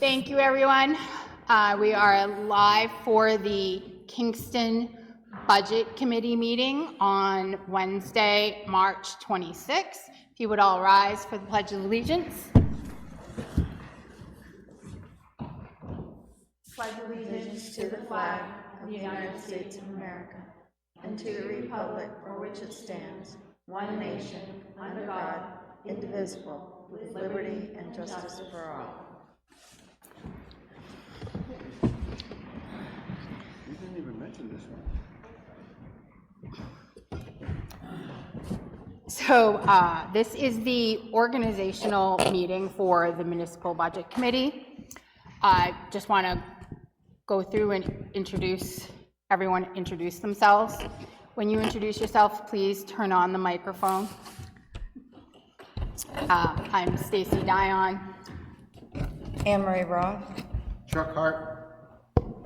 Thank you, everyone. We are live for the Kingston Budget Committee meeting on Wednesday, March 26th. If you would all rise for the Pledge of Allegiance. Pledge allegiance to the flag of the United States of America and to the republic for which it stands, one nation, under God, indivisible, with liberty and justice for all. You didn't even mention this one. So this is the organizational meeting for the Municipal Budget Committee. I just want to go through and introduce themselves. When you introduce yourself, please turn on the microphone. I'm Stacy Dion. Anne Marie Roth. Chuck Hart.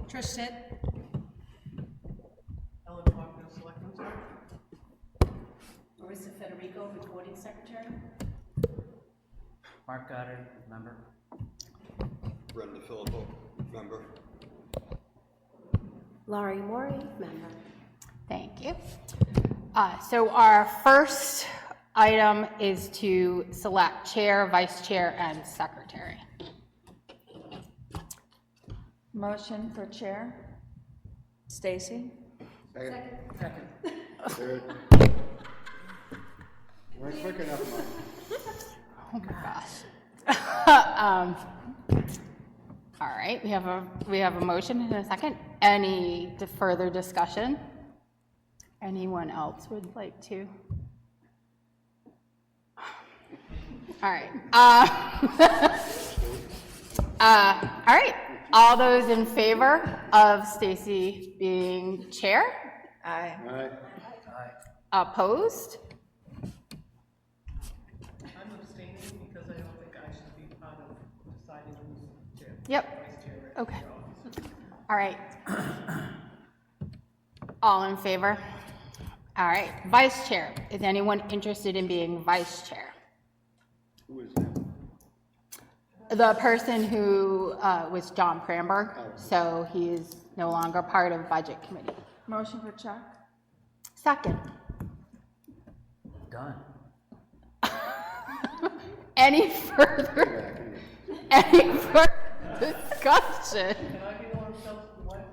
Trish Sitt. Ellen Faulkner, Selectman. Marissa Federico, Recording Secretary. Mark Goddard, member. Brenda Filippo, member. Laurie Morey, member. Thank you. So our first item is to select chair, vice chair, and secretary. Motion for chair. Stacy. Second. Third. You weren't quick enough, Mike. Oh my gosh. All right, we have a motion and a second. Any further discussion? Anyone else would like to? All right. All right. All those in favor of Stacy being chair? Aye. Aye. Opposed? I'm abstaining because I don't think I should be part of deciding who's chair. Yep. Vice chair. Okay. All right. All in favor? All right. Vice chair. Is anyone interested in being vice chair? Who is that? The person who was John Pramberg, so he is no longer part of Budget Committee. Motion for Chuck. Second. Done. Any further discussion? Can I be the one who tells the what?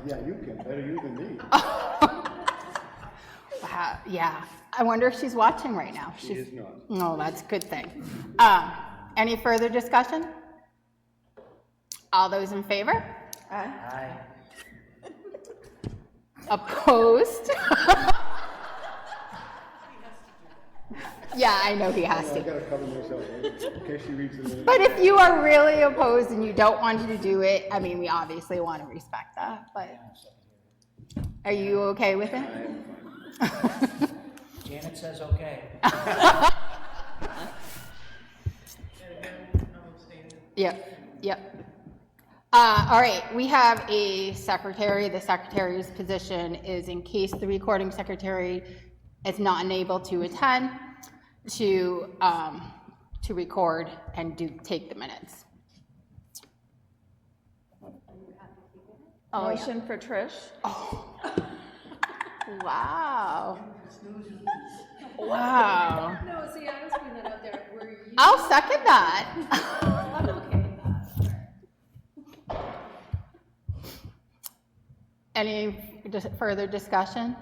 Yeah, you can. Better you than me. Wow, yeah. I wonder if she's watching right now. She is not. No, that's a good thing. Any further discussion? All those in favor? Aye. Aye. Opposed? Yeah, I know he has I to. gotta cover myself in case she reads the minute. But if you are really opposed and you don't want to do it, I mean, we obviously want to respect that, but are you okay with it? Janet says okay. And again, I'm abstaining. Yep. All right, we have a secretary. The secretary's position is in case the recording secretary is not unable to attend to record and take the minutes. Oh, yeah. Motion for Trish. Wow. Wow. No, see, I was putting that out there. Were you? I'll second that. I'm okay with that. Any further discussion?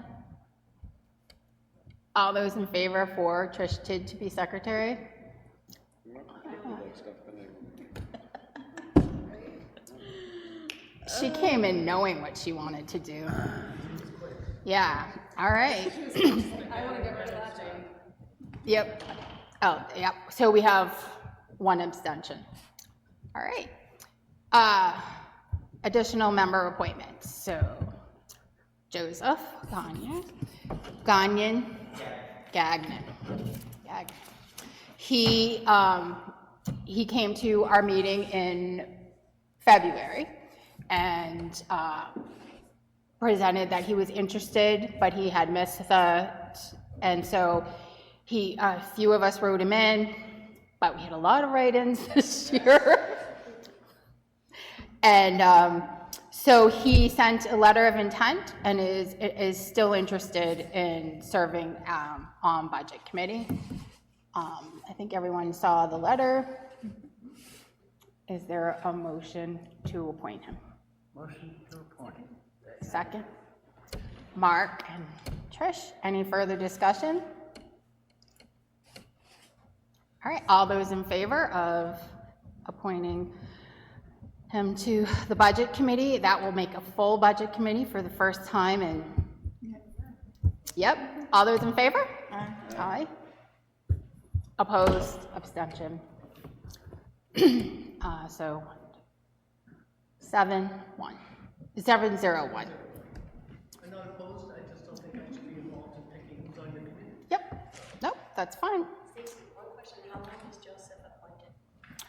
All those in favor for Trish Tidd to be secretary? She came in knowing what she wanted to do. Yeah, all right. I want to get rid of that, Jane. Yep. Oh, yep. So we have one abstention. All right. Additional member appointments. So Joseph Gagnon. He came to our meeting in February and presented that he was interested, but he had missed and so a few of us wrote him in, but we had a lot of write-ins this year. And so he sent a letter of intent and is still interested in serving on Budget Committee. I think everyone saw the letter. Is there a motion to appoint him? Motion to appoint. Second. Mark and Trish, any further discussion? All right, all those in favor of appointing him to the Budget Committee? That will make a full Budget Committee for the first time in, yep, all those in favor? Aye. Opposed, abstention. So 7-1, 7-0-1. I'm not opposed, I just don't think I should be involved in picking who's on your committee. Yep, nope, that's fine. Stacy, one question, how long is Joseph appointed?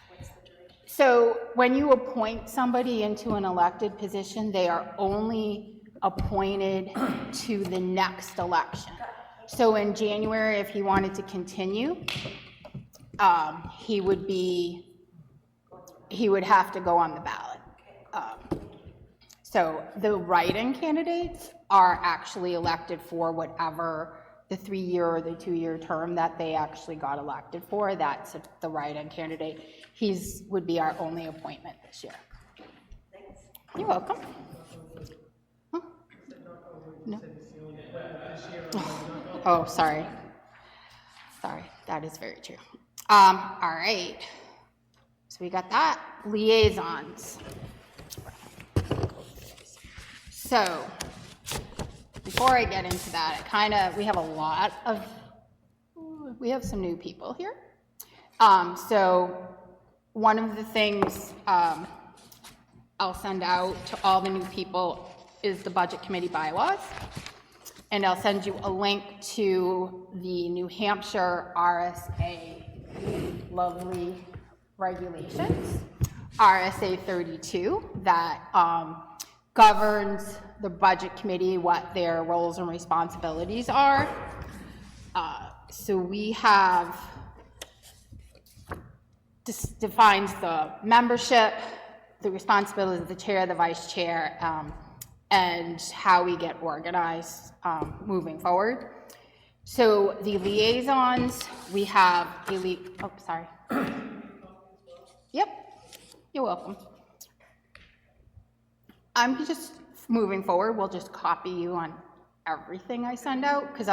What's the duration? So when you appoint somebody into an elected position, they are only appointed to the next election. So in January, if he wanted to continue, he would have to go on the ballot. So the write-in candidates are actually elected for whatever the 3-year or the 2-year term that they actually got elected for. That's the write-in candidate. Would be our only appointment this year. Thanks. You're welcome. Huh? No. Oh, sorry. Sorry, that is very true. All right. So we got that. Liaisons. So before I get into that, we have some new people here. So one of the things I'll send out to all the new people is the Budget Committee bylaws. And I'll send you a link to the New Hampshire RSA lovely regulations, RSA 32, that governs the Budget Committee, what their roles and responsibilities are. So we have, this defines the membership, the responsibilities of the chair, the vice chair, and how we get organized moving forward. So the liaisons, we have oh, sorry. Yep, you're welcome. I'm just moving forward, we'll just copy you on everything I send out, because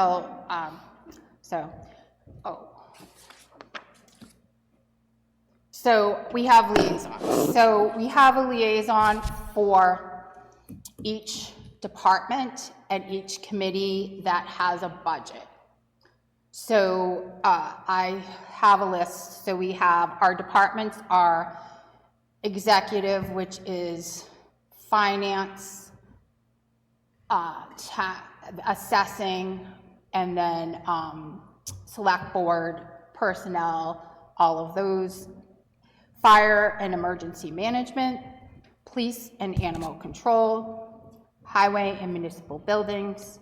So we have liaisons. So we have a liaison for each department and each committee that has a budget. So I have a list. So we have, our departments are executive, which is finance, assessing, and then select board, personnel, all of those. Fire and emergency management, police and animal control, highway and municipal buildings,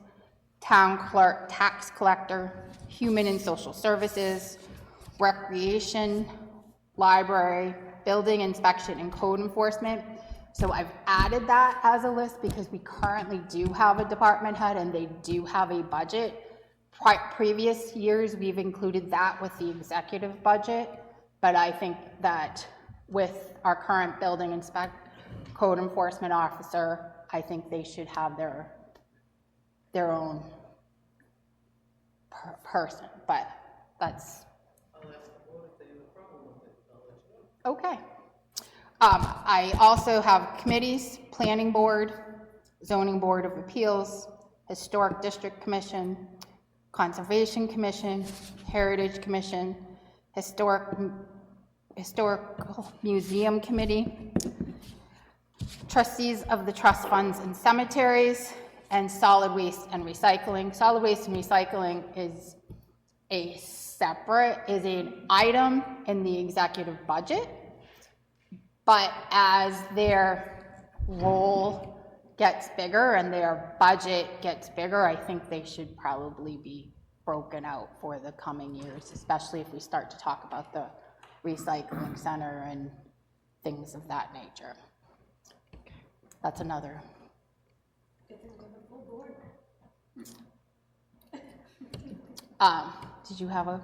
town clerk, tax collector, human and social services, recreation, library, building inspection, and code enforcement. So I've added that as a list because we currently do have a department head and they do have a budget. Previous years, we've included that with the executive budget, but I think that with our current building code enforcement officer, I think they should have their own person, but that's okay. I also have committees: Planning Board, Zoning Board of Appeals, Historic District Commission, Conservation Commission, Heritage Commission, Historical Museum Committee, trustees of the trust funds and cemeteries, and solid waste and recycling. Solid waste and recycling is an item in the executive budget, but as their role gets bigger and their budget gets bigger, I think they should probably be broken out for the coming years, especially if we start to talk about the recycling center and things of that nature. That's another. Did you have a?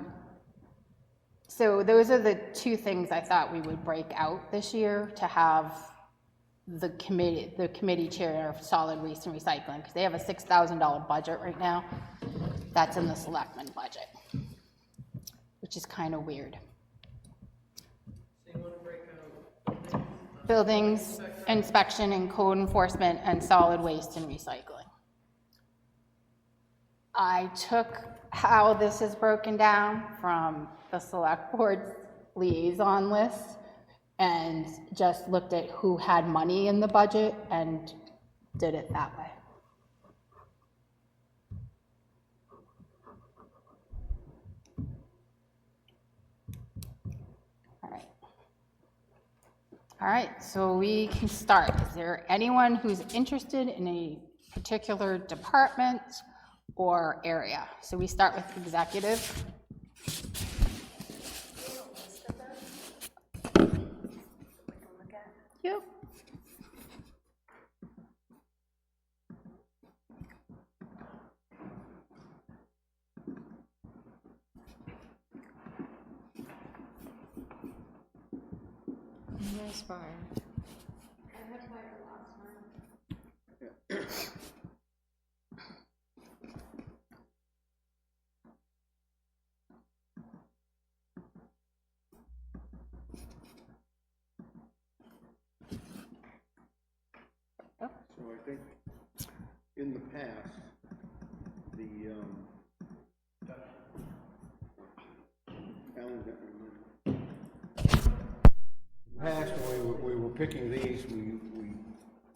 So those are the two things I thought we would break out this year to have the committee chair of solid waste and recycling, because they have a $6,000 budget right now. That's in the selectmen budget, which is kind of weird. So you want to break out Buildings, inspection and code enforcement, and solid waste and recycling. I took how this is broken down from the select board's liaison list and just looked at who had money in the budget and did it that way. All right, so we can start. Is there anyone who's interested in a particular department or area? So we start with executive. Yep. Where's fire? So I think in the past, Alan, past, when we were picking these, we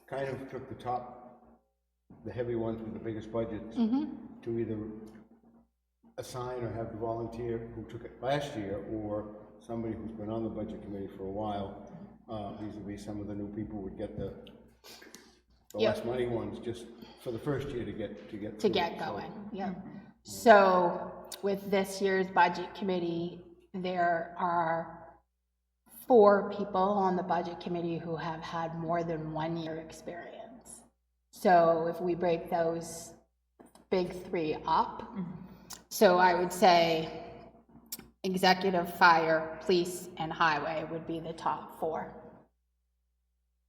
kind of took the heavy ones with the biggest budgets to either assign or have the volunteer who took it last year, or somebody who's been on the budget committee for a while. These would be some of the new people would get the less money ones just for the first year to get Going. Yeah. So with this year's budget committee, there are 4 people on the budget committee who have had more than 1 year experience. So if we break those big 3 up, so I would say executive, fire, police, and highway would be the top 4.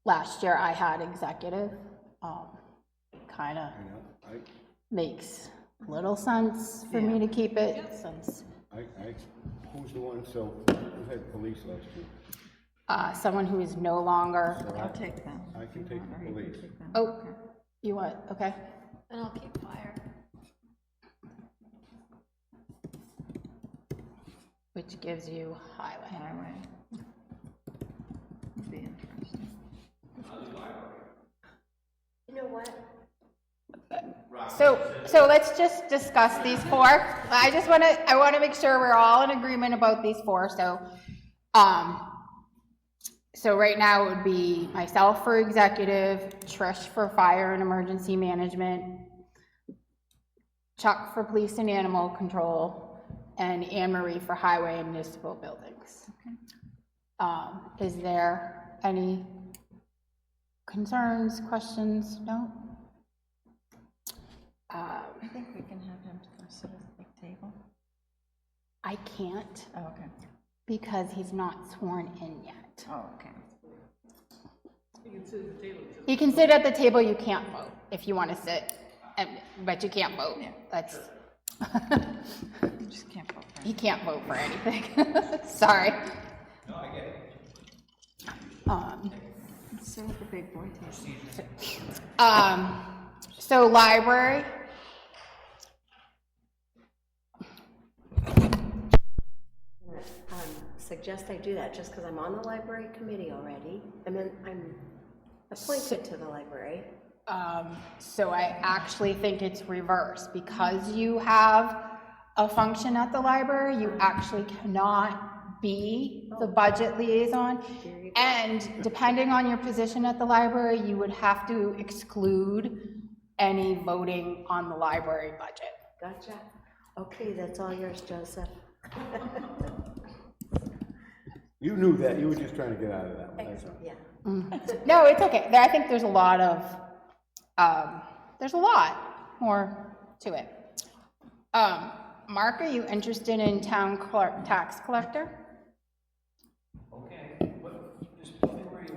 Last year I had executive. Kind of makes little sense for me to keep it since. Who's the one, so who had police last year? Someone who is no longer. So I'll take them. I can take the police. Oh, you want, okay. And I'll keep fire. Which gives you highway. Highway. Would be interesting. You know what? So let's just discuss these 4. I want to make sure we're all in agreement about these 4. So right now it would be myself for executive, Trish for fire and emergency management, Chuck for police and animal control, and Anne Marie for highway and municipal buildings. Okay. Is there any concerns, questions? No? I think we can have him to sit at the big table. I can't Oh, okay. because he's not sworn in yet. Oh, okay. You can sit at the table. He can sit at the table, you can't vote if you want to sit, but you can't vote. Yeah. That's, You just can't vote for he can't vote for anything. Sorry. No, I get it. Sit at the big boy table. So library. Suggest I do that just because I'm on the library committee already. And then I'm appointed to the library. So I actually think it's reverse. Because you have a function at the library, you actually cannot be the budget liaison. And depending on your position at the library, you would have to exclude any voting on the library budget. Gotcha. Okay, that's all yours, Joseph. You knew that, you were just trying to get out of that one, that's all. Yeah. No, it's okay. I think there's a lot more to it. Mark, are you interested in town clerk, tax collector? Okay, but just tell me where you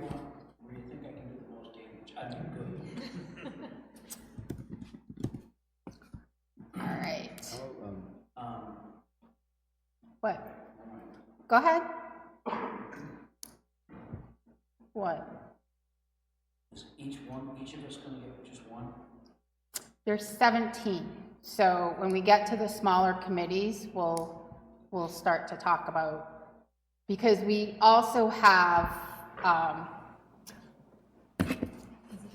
think I can do the most damage. I do good. All right. I'll, What? Go ahead. What? Is each of us gonna get just one? There's 17. So when we get to the smaller committees, we'll start to talk about, because we also have,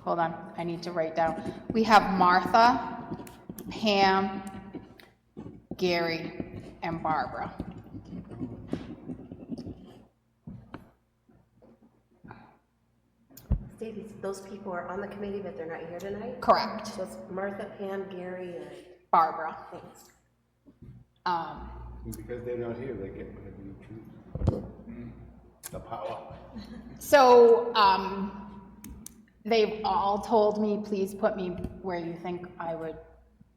hold on, I need to write down. We have Martha, Pam, Gary, and Barbara. Stevie, those people are on the committee, but they're not here tonight? Correct. So it's Martha, Pam, Gary, and Barbara. thanks. and because they're not here, they get whatever you choose. The power. So, they've all told me, please put me where you think I would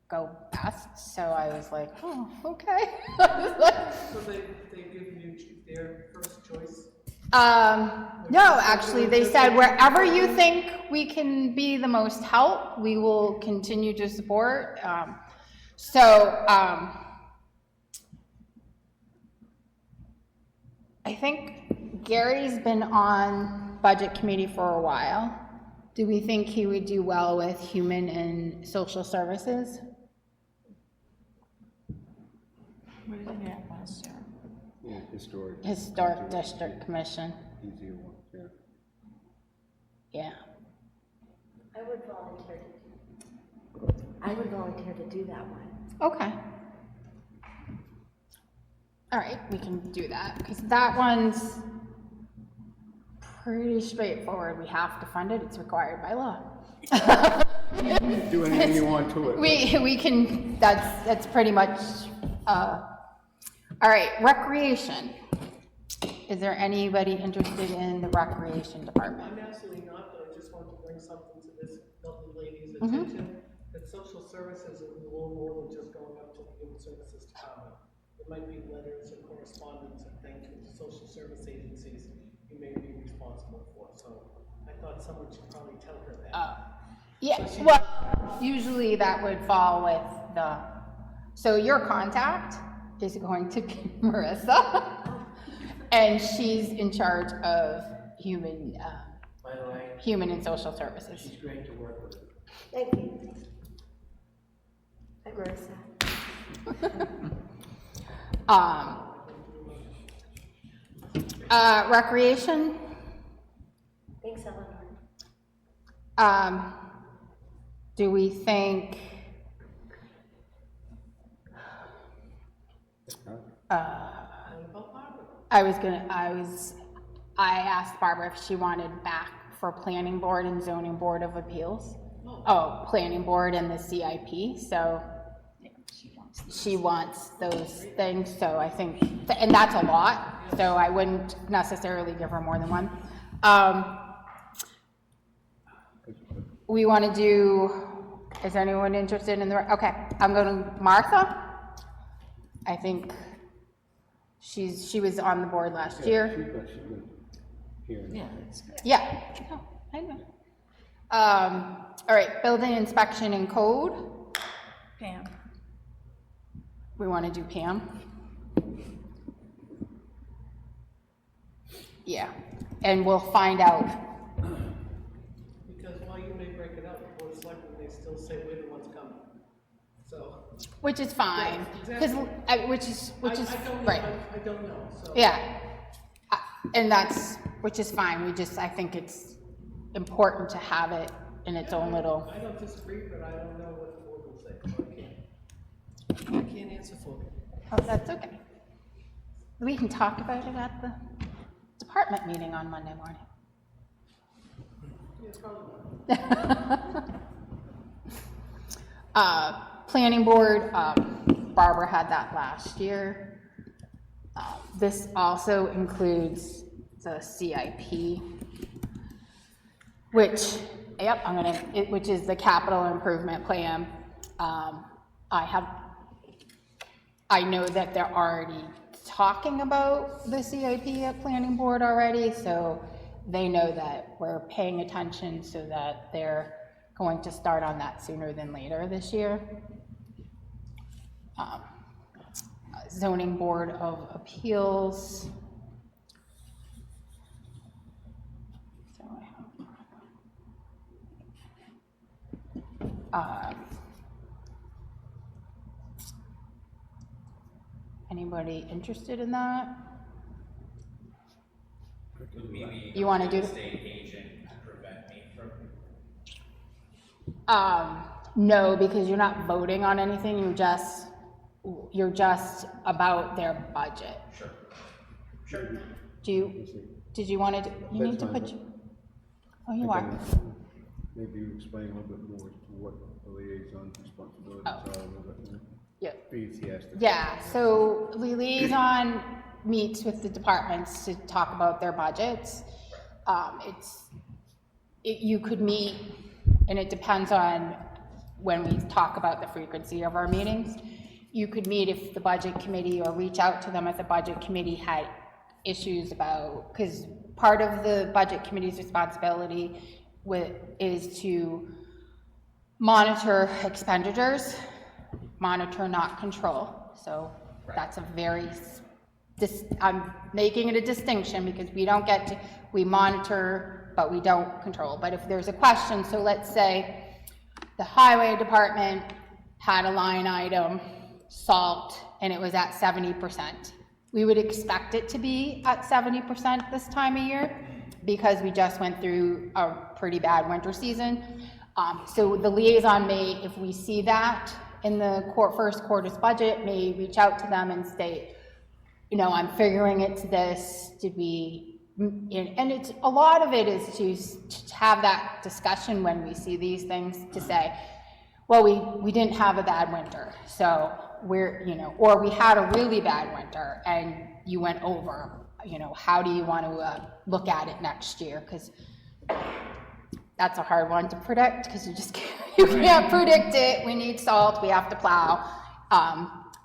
go best. So I was like, oh, okay. I was like, So they give you their first choice? no, actually, they said wherever you think we can be the most help, we will continue to support. I think Gary's been on budget committee for a while. Do we think he would do well with human and social services? What did he have last year? Yeah, historic. Historic District Commission, Easier one, yeah. yeah. I would volunteer to do that one. Okay. All right, we can do that, because that one's pretty straightforward. We have to fund it, it's required by law. Do anything you want to it. We can, that's pretty much, all right, recreation. Is there anybody interested in the recreation department? I'm absolutely not, but I just wanted to bring something to this lovely lady's attention, that social services is a little more than just going up to the human services department. There might be letters and correspondence and things with social service agencies you may be responsible for, so I thought someone should probably tell her that. Yeah, well, usually that would fall with the, so your contact is going to be Marissa, and she's in charge of human, By the way, human and social services. she's great to work with. Thank you. Hi, Marissa. Recreation, Thanks, Eleanor. do we think, I asked Barbara if she wanted back for planning board and zoning board of appeals. Oh, planning board and the CIP, so she wants those things, so I think, and that's a lot, so I wouldn't necessarily give her more than one. We want to do, is anyone interested in the, okay, I'm going to Martha. I think she was on the board last year. She's been here. Yeah, that's good. Yeah, oh, I know. All right, building inspection and code. Pam. We want to do Pam. Yeah, and we'll find out. Because while you may break it up, the board of selectmen may still say we're the ones coming, so. Which is fine, because, which is, I don't know, right, I don't know, so. yeah. And that's, which is fine, we just, I think it's important to have it in its own little, I don't disagree, but I don't know what the board will say, so I can't answer for them. oh, that's okay. We can talk about it at the department meeting on Monday morning. Yeah, probably not. Planning board, Barbara had that last year. This also includes the CIP, which, yep, which is the capital improvement plan. I know that they're already talking about the CIP at planning board already, so they know that we're paying attention, so that they're going to start on that sooner than later this year. Zoning Board of Appeals. So I have, anybody interested in that? You want to do? State agent to prevent me from. No, because you're not voting on anything. You're just about their budget. Sure. Sure. Did you want to? You need to That's put. fine. Oh, you are. Again, maybe you explain a little bit more as to what the liaison's responsibilities are a little bit more. Yeah. Be enthusiastic. Yeah, so the liaison meets with the departments to talk about their budgets. You could meet, and it depends on when we talk about the frequency of our meetings. You could meet if the budget committee, or reach out to them if the budget committee had issues about, because part of the budget committee's responsibility is to monitor expenditures, monitor, not control. So that's a very, I'm making it a distinction, because we monitor, but we don't control. But if there's a question, so let's say the highway department had a line item, salt, and it was at 70%. We would expect it to be at 70% this time of year, because we just went through a pretty bad winter season. So the liaison may, if we see that in the first quarter's budget, may reach out to them and state, I'm figuring it's this, and it's, a lot of it is to have that discussion when we see these things, to say, well, we didn't have a bad winter, so or we had a really bad winter and you went over, how do you want to look at it next year? Because that's a hard one to predict, because you can't predict it. We need salt, we have to plow.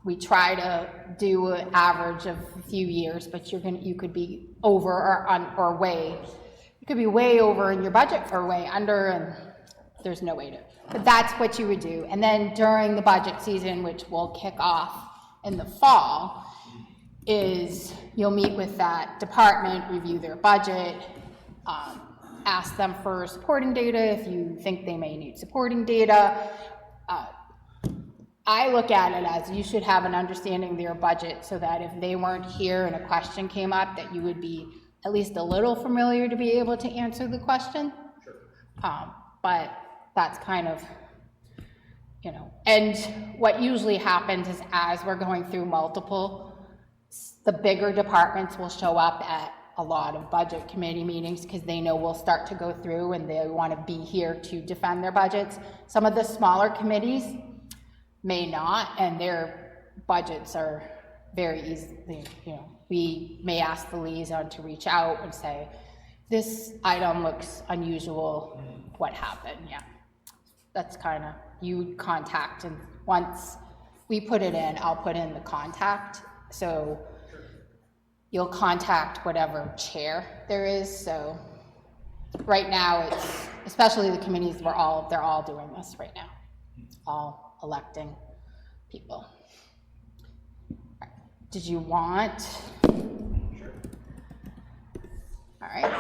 We try to do an average of a few years, but you could be over or way, you could be way over in your budget or way under, and there's no way to, but that's what you would do. And then during the budget season, which will kick off in the fall, is you'll meet with that department, review their budget, ask them for supporting data if you think they may need supporting data. I look at it as you should have an understanding of their budget, so that if they weren't here and a question came up, that you would be at least a little familiar to be able to answer the question. Sure. But that's kind of, and what usually happens is, as we're going through the bigger departments will show up at a lot of budget committee meetings, because they know we'll start to go through and they want to be here to defend their budgets. Some of the smaller committees may not, and their budgets are very easy, we may ask the liaison to reach out and say, this item looks unusual, what happened? Yeah, that's kind of, you contact, and once we put it in, I'll put in the contact, so you'll contact whatever chair there is. So right now, it's, especially the committees, they're all doing this right now, all electing people. Did you want? Sure. All right.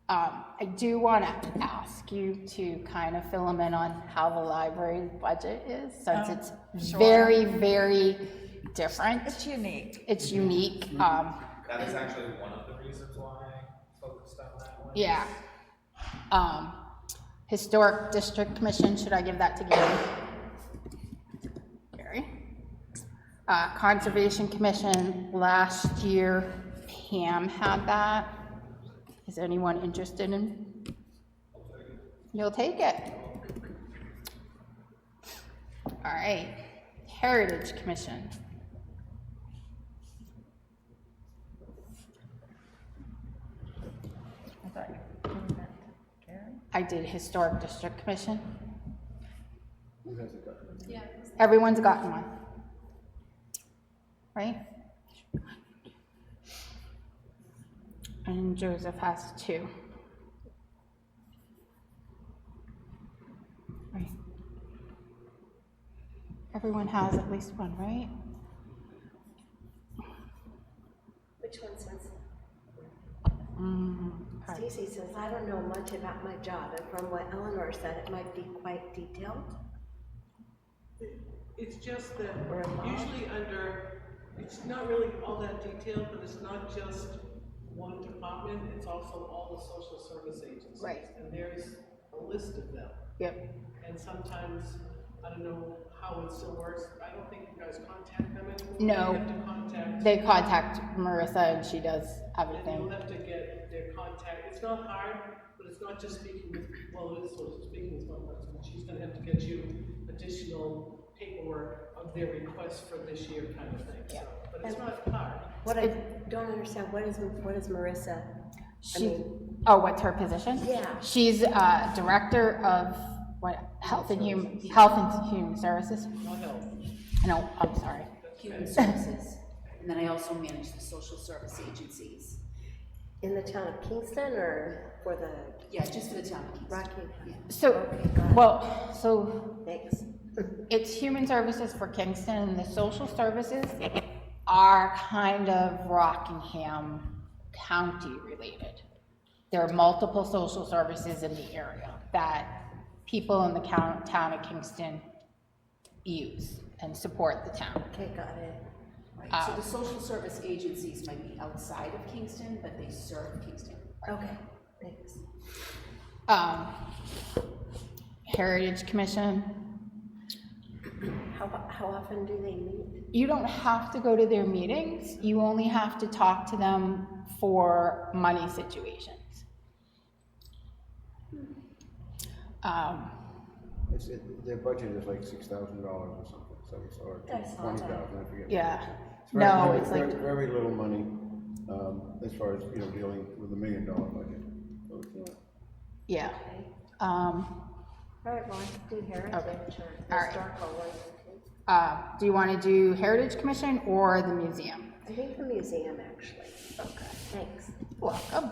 I do want to ask you to kind of fill them in on how the library's budget is, since it's very, very different. It's unique. It's unique. That is actually one of the reasons why I focused on that one. Yeah. Historic District Commission, should I give that to Gary? Gary? Conservation Commission, last year Pam had that. Is anyone interested in? You'll take it. All right. Heritage Commission. I did Historic District Commission. Who hasn't gotten it? Everyone's gotten one. Right? And Joseph has 2. Right. Everyone has at least one, right? Which one says? Right. Stacy says, I don't know much about my job, and from what Eleanor said, it might be quite detailed. It's just that Or involved. usually it's not really all that detailed, but it's not just one department, it's also all the social service agencies. Right. And there's a list of them. Yep. And sometimes, I don't know how it still works, I don't think you guys contact them anymore. No. You have to contact. They contact Marissa and she does And you'll everything. have to get their contact, it's not hard, but it's not just speaking with, well, it is social speaking with one person, but she's gonna have to get you additional paperwork of their requests for this year kind of thing, so, but it's not hard. What I don't understand, what is Marissa? What's her position? Yeah. She's director of Health and Human Services. Not health. No, I'm sorry. Human Services, and then I also manage the social service agencies. In the town of Kingston or for the Yeah, just for the town of Kingston. Rocky? So, Okay, got it. well, so Thanks. it's Human Services for Kingston, and the social services are kind of Rockingham County related. There are multiple social services in the area that people in the town of Kingston use and support the town. Okay, got it. Right, so the social service agencies might be outside of Kingston, but they serve Kingston. Okay, thanks. Heritage Commission, How often do they meet? you don't have to go to their meetings, you only have to talk to them for money situations. Their budget is like $6,000 or something, or I saw 20,000, that. I forget. Yeah. It's very- No, it's like- Very little money, as far as, dealing with $1 million budget. So it's not- Yeah. All right, well, I could do heritage or All right. historical ones. Do you want to do Heritage Commission or the museum? I think the museum, actually. Okay, thanks. Welcome.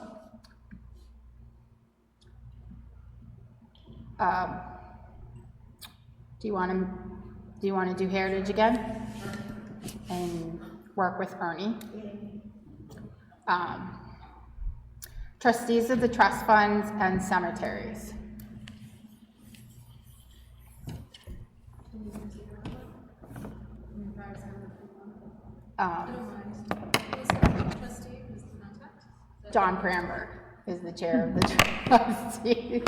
Do you want to do Heritage again? And work with Ernie? Trustees of the trust funds and cemeteries. John Pramberg is the chair of the trustees.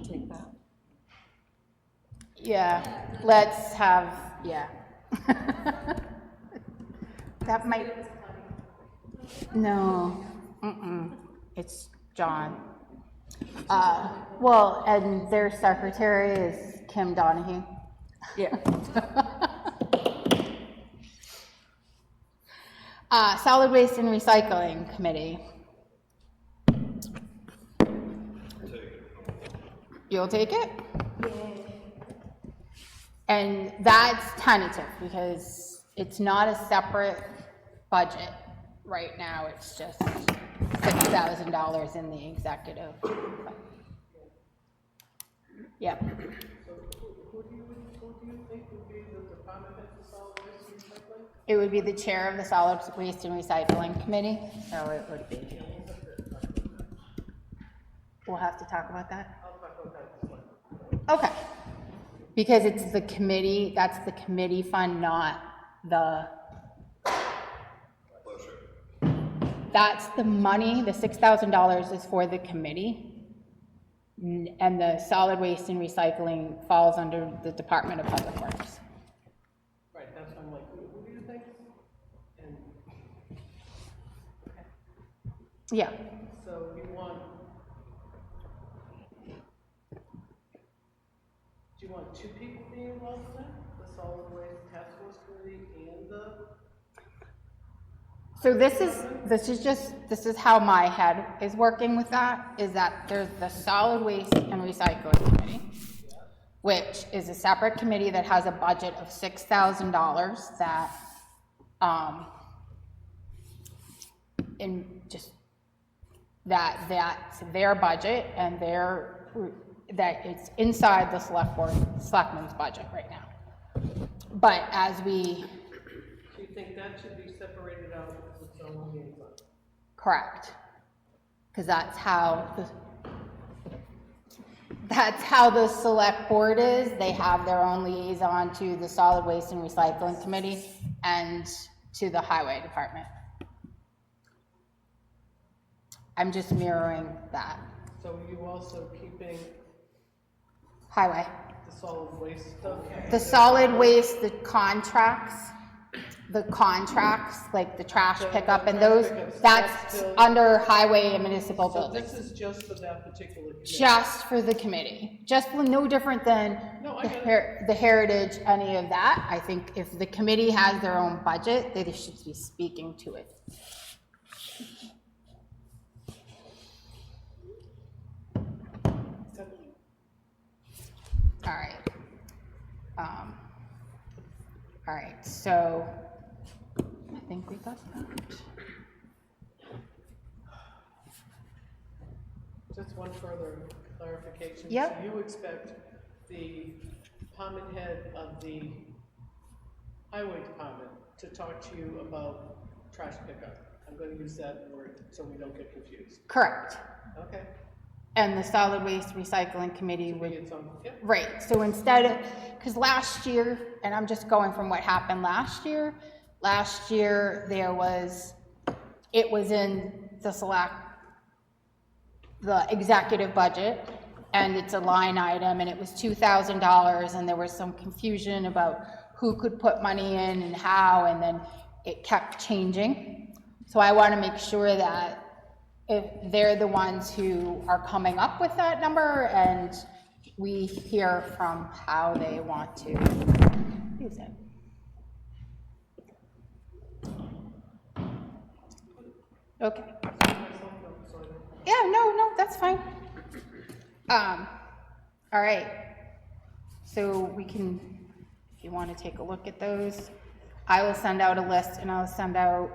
Take that. Yeah, let's have, yeah. That might, no, it's John. Well, and their secretary is Kim Donahue. Yeah. Solid Waste and Recycling Committee. You'll take it? And that's tentative because it's not a separate budget right now. It's just $6,000 in the executive. Yep. So who do you think would be the department head for solid waste and recycling? It would be the chair of the Solid Waste and Recycling Committee, so it would be. We'll have to talk about that. I'll talk about that this one. Okay. Because it's the committee, that's the committee fund, not the. That's the money, the $6,000 is for the committee. And the solid waste and recycling falls under the Department of Public Works. Right, that's why I'm like, who do you think? And, Yeah. so do you want 2 people being involved in that? The solid waste task force committee and the? So this is how my head is working with that, is that there's the solid waste and recycling committee, which is a separate committee that has a budget of $6,000 that, that's their budget and that it's inside the selectmen's budget right now. But as we, Do you think that should be separated out as its own liaison? correct, because that's how the select board is. They have their own liaison to the solid waste and recycling committee and to the highway department. I'm just mirroring that. So are you also keeping Highway. the solid waste stuff? The solid waste, the contracts, like the trash pickup and those, that's under highway and municipal So buildings. this is just for that particular committee? Just for the committee, just no different than No, I get it. the heritage, any of that. I think if the committee has their own budget, they should be speaking to it. All right. All right, so I think we got that. Just one further clarification. Yep. So you expect the department head of the highway department to talk to you about trash pickup? I'm going to use that word so we don't get confused. Correct. Okay. And the solid waste recycling committee would, It's on, yeah. right, so instead of, because last year, and I'm just going from what happened last year there was, it was in the executive budget, and it's a line item, and it was $2,000, and there was some confusion about who could put money in and how, and then it kept changing. So I want to make sure that if they're the ones who are coming up with that number, and we hear from how they want to use it. Okay. Yeah, no, that's fine. All right. So we can, if you want to take a look at those, I will send out a list, and I'll send out,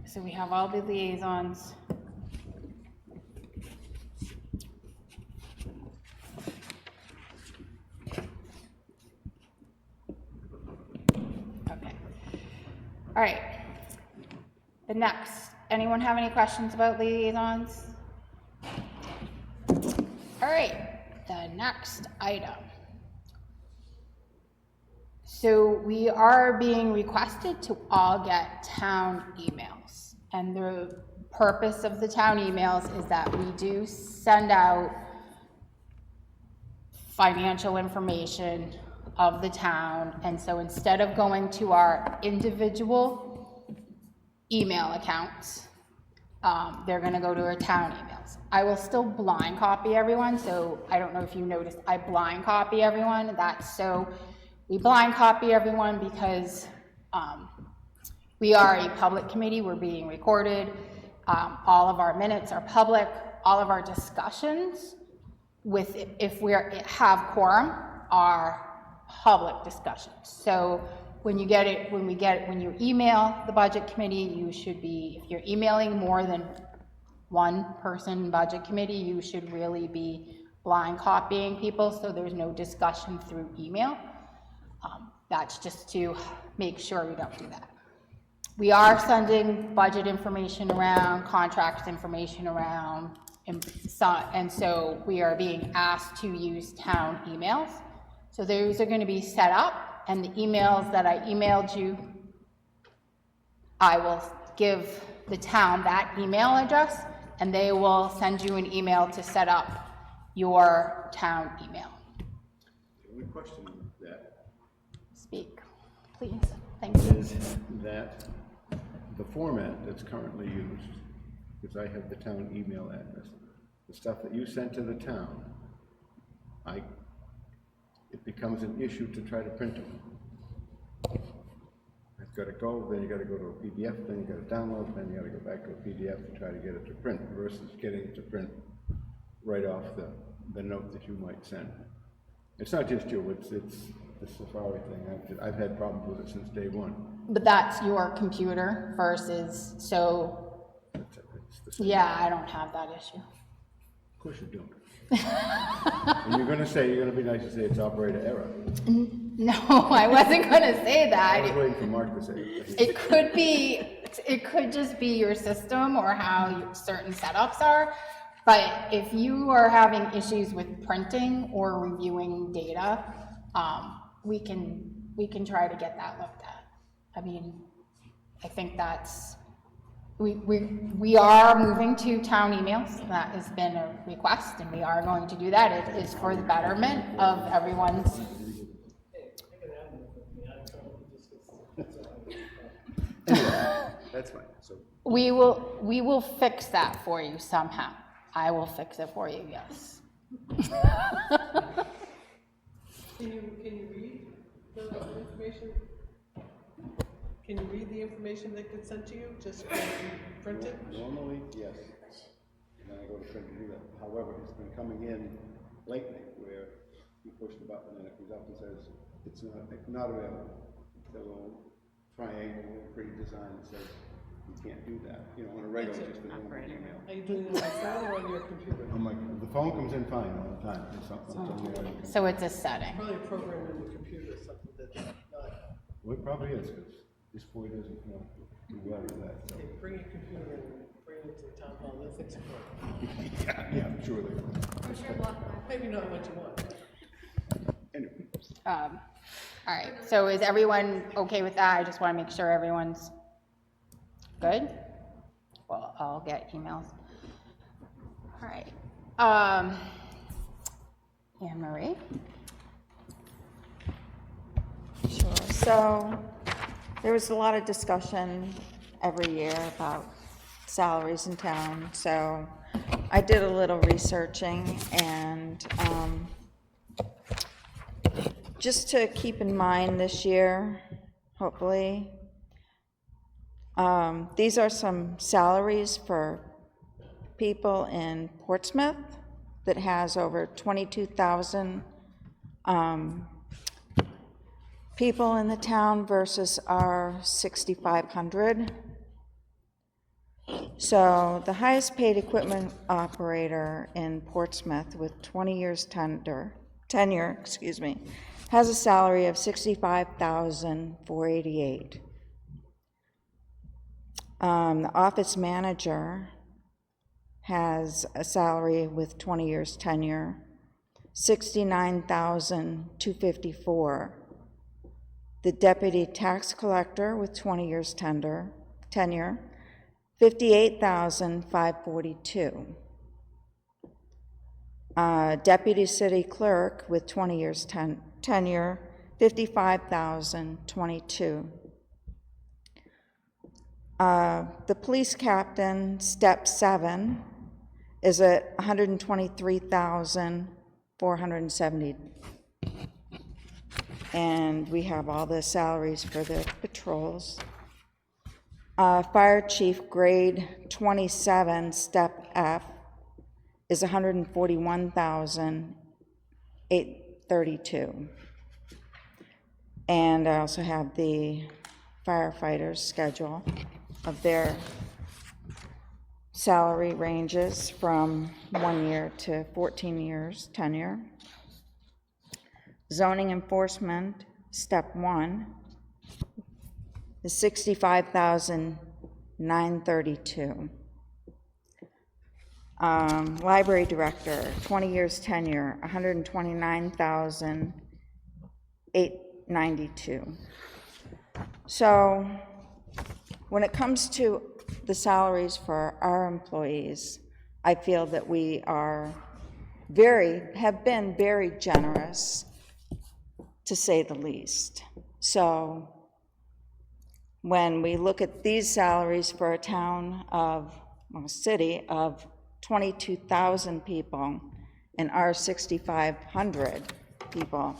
so we have all the liaisons. Okay. All right. The next, anyone have any questions about liaisons? All right, the next item. So we are being requested to all get town emails. And the purpose of the town emails is that we do send out financial information of the town. And so instead of going to our individual email accounts, they're gonna go to our town emails. I will still blind copy everyone, so I don't know if you noticed, I blind copy everyone. We blind copy everyone because we are a public committee, we're being recorded. All of our minutes are public, all of our discussions if we have quorum are public discussions. So when you email the budget committee, you should be, if you're emailing more than one person budget committee, you should really be blind copying people so there's no discussion through email. That's just to make sure we don't do that. We are sending budget information around, contract information around, and so we are being asked to use town emails. So those are going to be set up, and the emails that I emailed you, I will give the town that email address, and they will send you an email to set up your town email. The only question that Speak, please. Thank you. is that the format that's currently used, because I have the town email address, the stuff that you sent to the town, it becomes an issue to try to print them. I've got to go, then you got to go to a PDF, then you got to download, then you got to go back to a PDF to try to get it to print, versus getting it to print right off the note that you might send. It's not just you, it's the Safari thing. I've had problems with it since day one. But that's your computer versus, so, It's the same. yeah, I don't have that issue. Of course you don't. And you're gonna be nice and say it's operator error. No, I wasn't gonna say I was that. waiting for Mark to say it. It could just be your system or how certain setups are. But if you are having issues with printing or reviewing data, we can try to get that looked at. I mean, I think that's, we are moving to town emails. That has been a request, and we are going to do that. It is for the betterment of everyone's. Anyway, that's fine, so. We will fix that for you somehow. I will fix it for you, yes. Can you read the information? Can you read the information that gets sent to you, just when you print it? Normally, yes. And then I go to print and do that. However, it's been coming in lately where you push the button and it comes up and says, it's not available. The little triangle, little pretty design that says, you can't do that. You know, on a regular, just a normal email. Are you doing it on your phone or on your computer? The phone comes in fine all the time. It's something there. So it's a setting. Probably a program in the computer or something that's not, Well, it probably is, because this boy doesn't do well with that, so. hey, bring your computer in, bring it to the town hall, they'll fix it for you. Yeah, I'm sure they will. Maybe not what you want. Anyway. All right, so is everyone okay with that? I just want to make sure everyone's good. Well, I'll get emails. All right. Anne Marie? Sure. So there was a lot of discussion every year about salaries in town. So I did a little researching, and just to keep in mind this year, hopefully, these are some salaries for people in Portsmouth that has over 22,000 people in the town versus our 6,500. So the highest paid equipment operator in Portsmouth with 20 years tenure, has a salary of $65,488. The office manager has a salary with 20 years tenure, $69,254. The deputy tax collector with 20 years tenure, $58,542. Deputy city clerk with 20 years tenure, $55,022. The police captain, step 7, is at $123,470. And we have all the salaries for the patrols. Fire chief grade 27, step F, is $141,832. And I also have the firefighters' schedule of their salary ranges from 1 year to 14 years tenure. Zoning enforcement, step 1, is $65,932. Library director, 20 years tenure, $129,892. So when it comes to the salaries for our employees, I feel that we have been very generous, to say the least. So when we look at these salaries for a town of, well, a city of 22,000 people and our 6,500 people,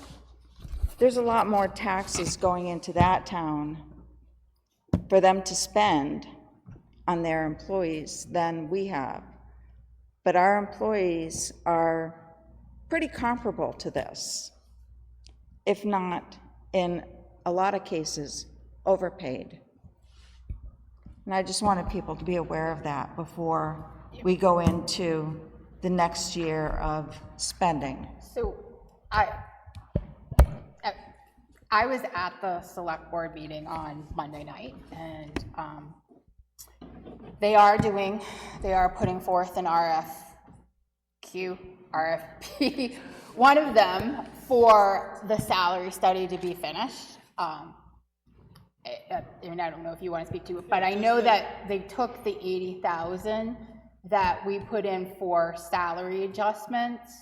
there's a lot more taxes going into that town for them to spend on their employees than we have. But our employees are pretty comparable to this, if not, in a lot of cases, overpaid. And I just wanted people to be aware of that before we go into the next year of spending. So I was at the select board meeting on Monday night, and they are putting forth an RFP, one of them for the salary study to be finished. And I don't know if you want to speak to it, but I know that they took the 80,000 that we put in for salary adjustments,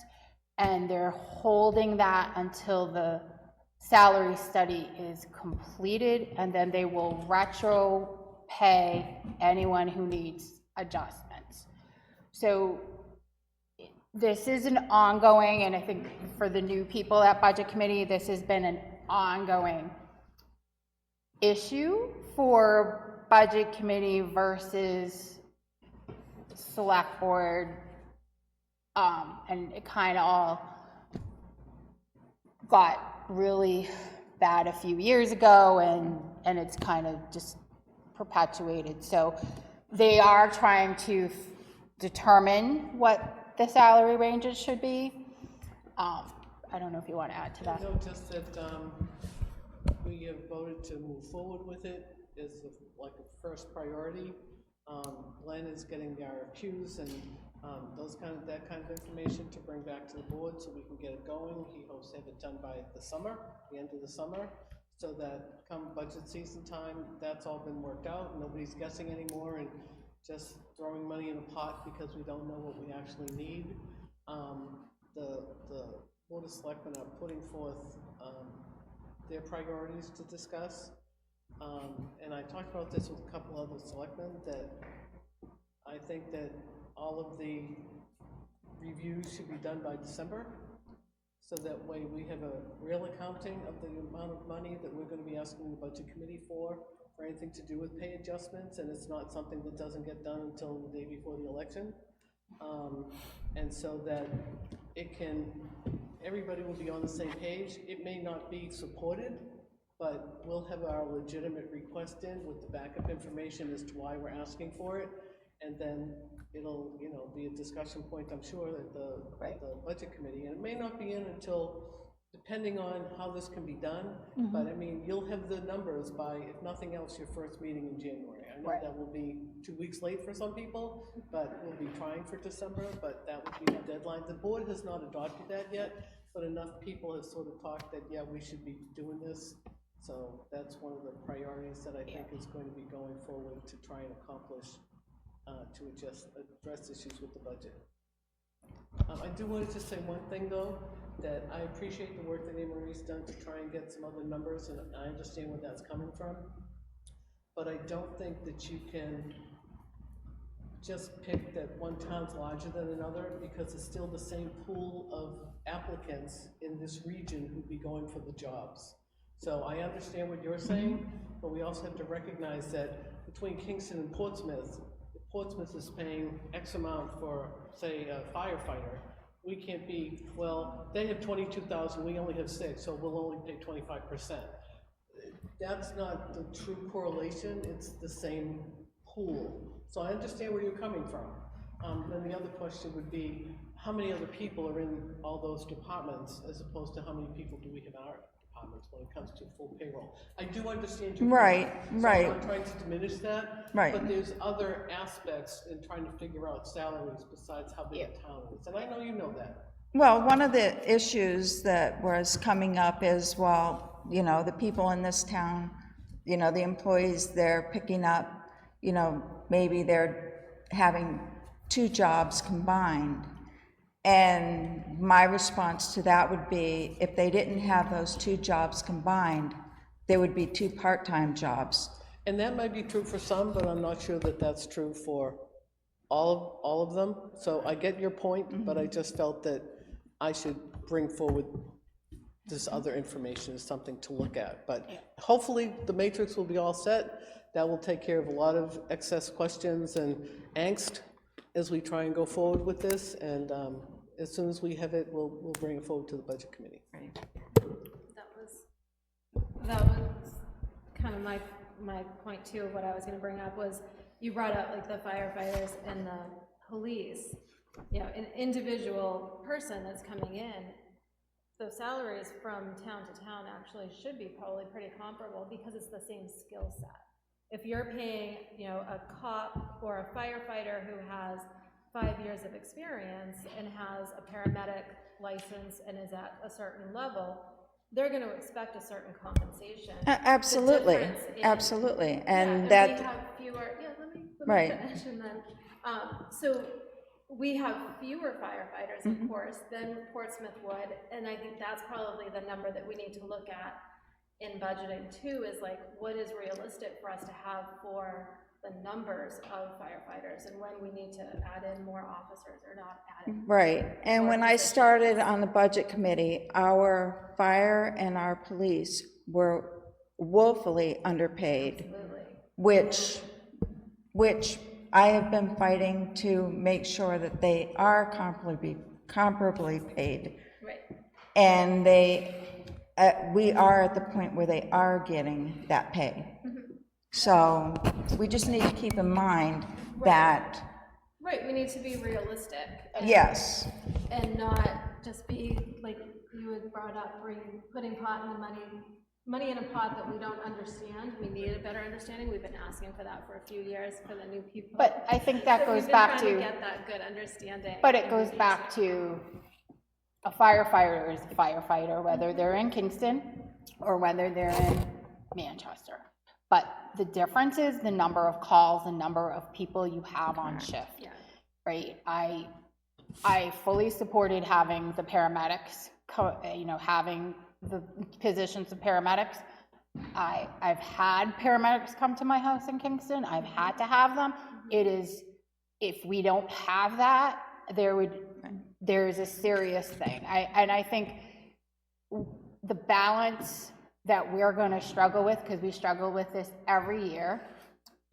and they're holding that until the salary study is completed, and then they will retro pay anyone who needs adjustments. So this is an ongoing, and I think for the new people at Budget Committee, this has been an ongoing issue for Budget Committee versus Select Board, and it kind of all got really bad a few years ago, and it's kind of just perpetuated. So they are trying to determine what the salary ranges should be. I don't know if you want to add to that. No, just that we have voted to move forward with it is like a first priority. Glenn is getting the RFQs and that kind of information to bring back to the board so we can get it going. He hopes to have it done by the end of the summer, so that come budget season time, that's all been worked out. Nobody's guessing anymore and just throwing money in a pot because we don't know what we actually need. The Board of Selectmen are putting forth their priorities to discuss. And I talked about this with a couple other selectmen, that I think that all of the reviews should be done by December, so that way we have a real accounting of the amount of money that we're going to be asking the Budget Committee for anything to do with pay adjustments, and it's not something that doesn't get done until the day before the election. And so that everybody will be on the same page. It may not be supported, but we'll have our legitimate request in with the backup information as to why we're asking for it, and then it'll, be a discussion point, I'm sure, at the Budget Committee. And it may not be in until, depending on how this can be done, but I mean, you'll have the numbers by, if nothing else, your first meeting in January. I know that will be 2 weeks late for some people, but we'll be trying for December, but that would be the deadline. The board has not adopted that yet, but enough people have sort of talked that, yeah, we should be doing this. So that's one of the priorities that I think is going to be going forward to try and accomplish, to address issues with the budget. I do want to just say one thing, though, that I appreciate the work that Anne Marie's done to try and get some other numbers, and I understand where that's coming from, but I don't think that you can just pick that one town's larger than another, because it's still the same pool of applicants in this region who'd be going for the jobs. So I understand what you're saying, but we also have to recognize that between Kingston and Portsmouth, if Portsmouth is paying X amount for, say, a firefighter, we can't be, well, they have 22,000, we only have 6, so we'll only pay 25%. That's not the true correlation, it's the same pool. So I understand where you're coming from. Then the other question would be, how many other people are in all those departments, as opposed to how many people do we have in our departments when it comes to full payroll? I do understand your point, so I'm not trying to diminish that, but there's other aspects in trying to figure out salaries besides how big a town is, and I know you know that. Well, one of the issues that was coming up is, well, the people in this town, the employees, they're picking up, maybe they're having 2 jobs combined. And my response to that would be, if they didn't have those 2 jobs combined, there would be 2 part-time jobs. And that might be true for some, but I'm not sure that that's true for all of them. So I get your point, but I just felt that I should bring forward this other information as something to look at. But hopefully, the matrix will be all set. That will take care of a lot of excess questions and angst as we try and go forward with this. And as soon as we have it, we'll bring it forward to the Budget Committee. That was kind of my point too, of what I was gonna bring up was, you brought up like the firefighters and the police, you know, an individual person that's coming in, the salaries from town to town actually should be probably pretty comparable because it's the same skill set. If you're paying, you know, a cop or a firefighter who has 5 years of experience and has a paramedic license and is at a certain level, they're going to expect a certain compensation. Absolutely, The difference in- absolutely, and we that, have fewer, let me Right. finish, and then, so we have fewer firefighters, of course, than Portsmouth would, and I think that's probably the number that we need to look at in budgeting too, is like, what is realistic for us to have for the numbers of firefighters, and when we need to add in more officers or not add in. right. And more when I positions. started on the Budget Committee, our fire and our police were woefully underpaid, Absolutely. which I have been fighting to make sure that they are comparably paid. Right. And we are at the point where they are getting that pay. So we just need to keep in mind that, Right, we need to be realistic. And, yes, and not just be, like you had brought up, putting money in a pot that we don't understand. We need a better understanding. We've been asking for that for a few years for the new people. But I think that So goes we've been back trying to, get that good understanding. but it and goes we back to a firefighter is a firefighter, whether they're in Kingston or whether they're in Manchester. But the difference is the number of calls, the number of people you have on shift, Yeah. right? I fully supported having the paramedics, having the positions of paramedics. I've had paramedics come to my house in Kingston. I've had to have them. It is, if we don't have that, there's a serious thing. I think the balance that we're going to struggle with, because we struggle with this every year,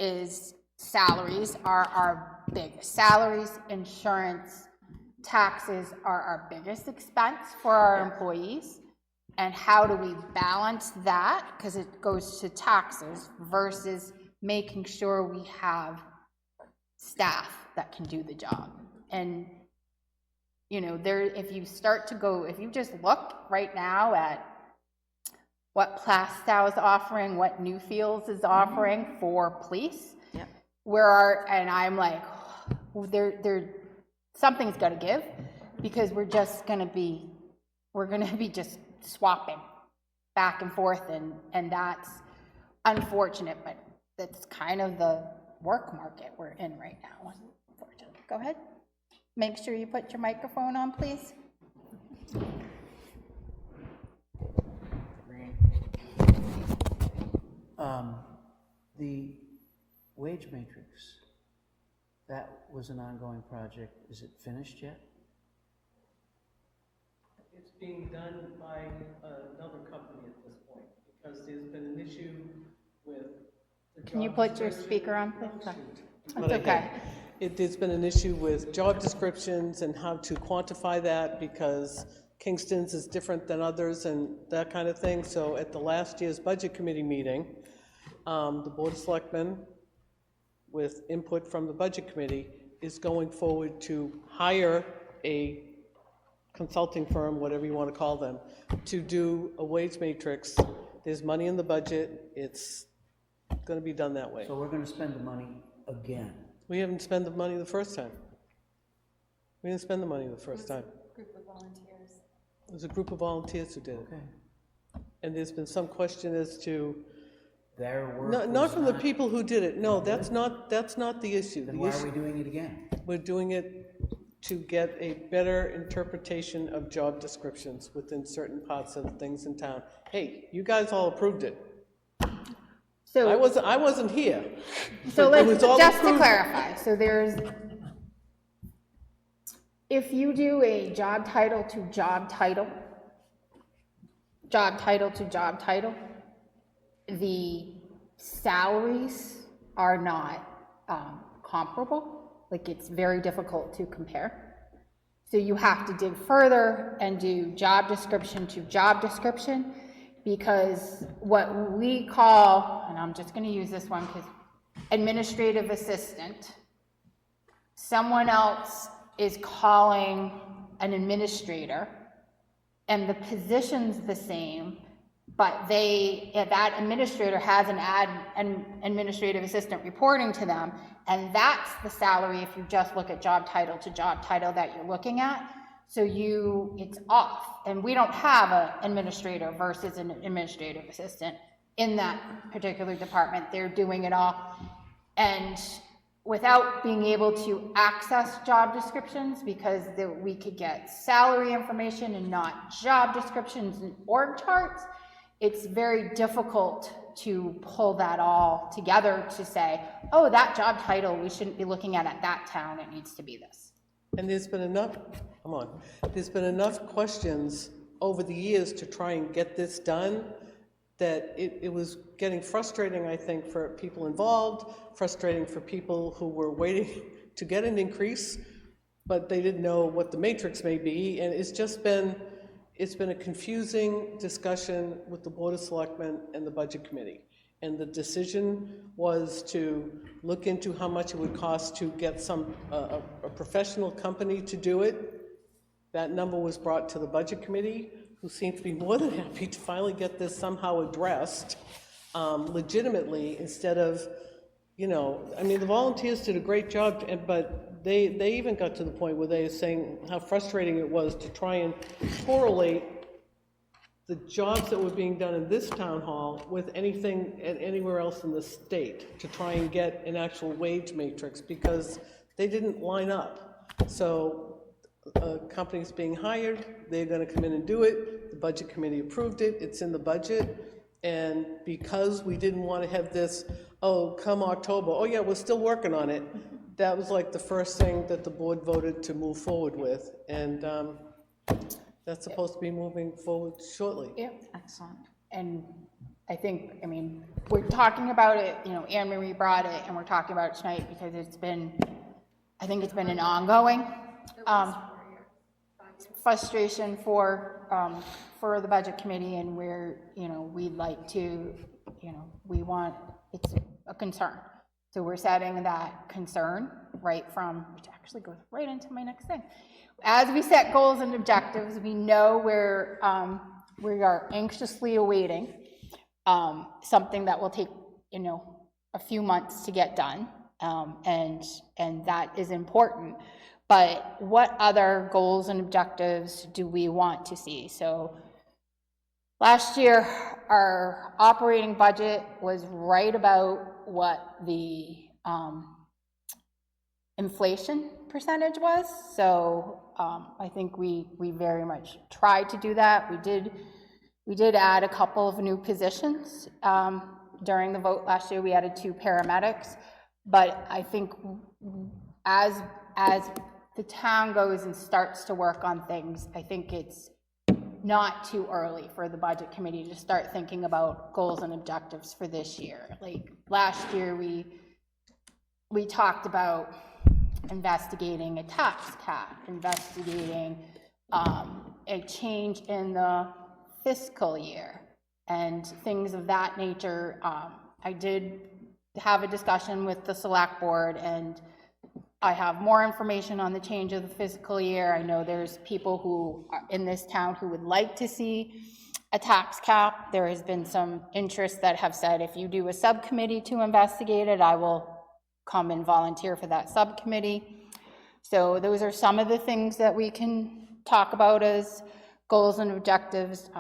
is salaries are our biggest. Salaries, insurance, taxes are our biggest expense for our employees. And how do we balance that, because it goes to taxes, versus making sure we have staff that can do the job. And if you just look right now at what Plastow is offering, what Newfields is offering for police, and I'm like, something's got to give, because we're going to be just swapping back and forth, and that's unfortunate, but that's kind of the work market we're in right now, unfortunately. Go ahead. Make sure you put your microphone on, please. The wage matrix, that was an ongoing project. Is it finished yet? It's being done by another company at this point, because there's been an issue with the Can you job put your description. speaker on, please? Oh, Sorry. shoot. That's okay. There's been an issue with job descriptions and how to quantify that, because Kingston's is different than others and that kind of thing. So at the last year's Budget Committee meeting, the Board of Selectmen, with input from the Budget Committee, is going forward to hire a consulting firm, whatever you want to call them, to do a wage matrix. There's money in the budget. It's going to be done that way. So we're gonna spend the money again. We haven't spent the money the first time. We didn't spend the money the first time. Group of volunteers. It was a group of volunteers who did it. Okay. And there's been some question as to, Their work not was from the people who did it. No, that's not the issue. Then The why are issue, we doing it again? we're doing it to get a better interpretation of job descriptions within certain parts of things in town. Hey, you guys all approved it. So. I wasn't here. So But it let's, was all just to approved. clarify, so if you do a job title to job title, the salaries are not comparable, like it's very difficult to compare. So you have to dig further and do job description to job description, because what we call, and I'm just gonna use this one because administrative assistant, someone else is calling an administrator, and the position's the same, but that administrator has an administrative assistant reporting to them, and that's the salary if you just look at job title to job title that you're looking at. So it's off, and we don't have an administrator versus an administrative assistant in that particular department. They're doing it all. And without being able to access job descriptions, because we could get salary information and not job descriptions and org charts, it's very difficult to pull that all together to say, oh, that job title, we shouldn't be looking at that town, it needs to be this. And there's been enough questions over the years to try and get this done, that it was getting frustrating, I think, for people involved, frustrating for people who were waiting to get an increase, but they didn't know what the matrix may be, and it's been a confusing discussion with the Board of Selectmen and the Budget Committee. And the decision was to look into how much it would cost to get a professional company to do it. That number was brought to the Budget Committee, who seemed to be more than happy to finally get this somehow addressed legitimately, instead of, I mean, the volunteers did a great job, but they even got to the point where they were saying how frustrating it was to try and correlate the jobs that were being done in this town hall with anything anywhere else in the state, to try and get an actual wage matrix, because they didn't line up. So a company's being hired, they're gonna come in and do it, the Budget Committee approved it, it's in the budget, and because we didn't want to have this, oh, come October, oh yeah, we're still working on it, that was like the first thing that the board voted to move forward with, and that's supposed to be moving forward shortly. Yeah, excellent. And I think, we're talking about it, Anne Marie brought it, and we're talking about it tonight because I think it's been an ongoing frustration for the Budget Committee, and we'd like to, it's a concern. So we're setting that concern which actually goes right into my next thing. As we set goals and objectives, we know we are anxiously awaiting something that will take, a few months to get done, and that is important. But what other goals and objectives do we want to see? So last year, our operating budget was right about what the inflation percentage was. So I think we very much tried to do that. We did add a couple of new positions during the vote last year. We added 2 paramedics, but I think as the town goes and starts to work on things, I think it's not too early for the Budget Committee to start thinking about goals and objectives for this year. Like last year, we talked about investigating a tax cap, investigating a change in the fiscal year, and things of that nature. I did have a discussion with the Select Board, and I have more information on the change of the fiscal year. I know there's people who are in this town who would like to see a tax cap. There has been some interest that have said, if you do a subcommittee to investigate it, I will come and volunteer for that subcommittee. So those are some of the things that we can talk about as goals and objectives.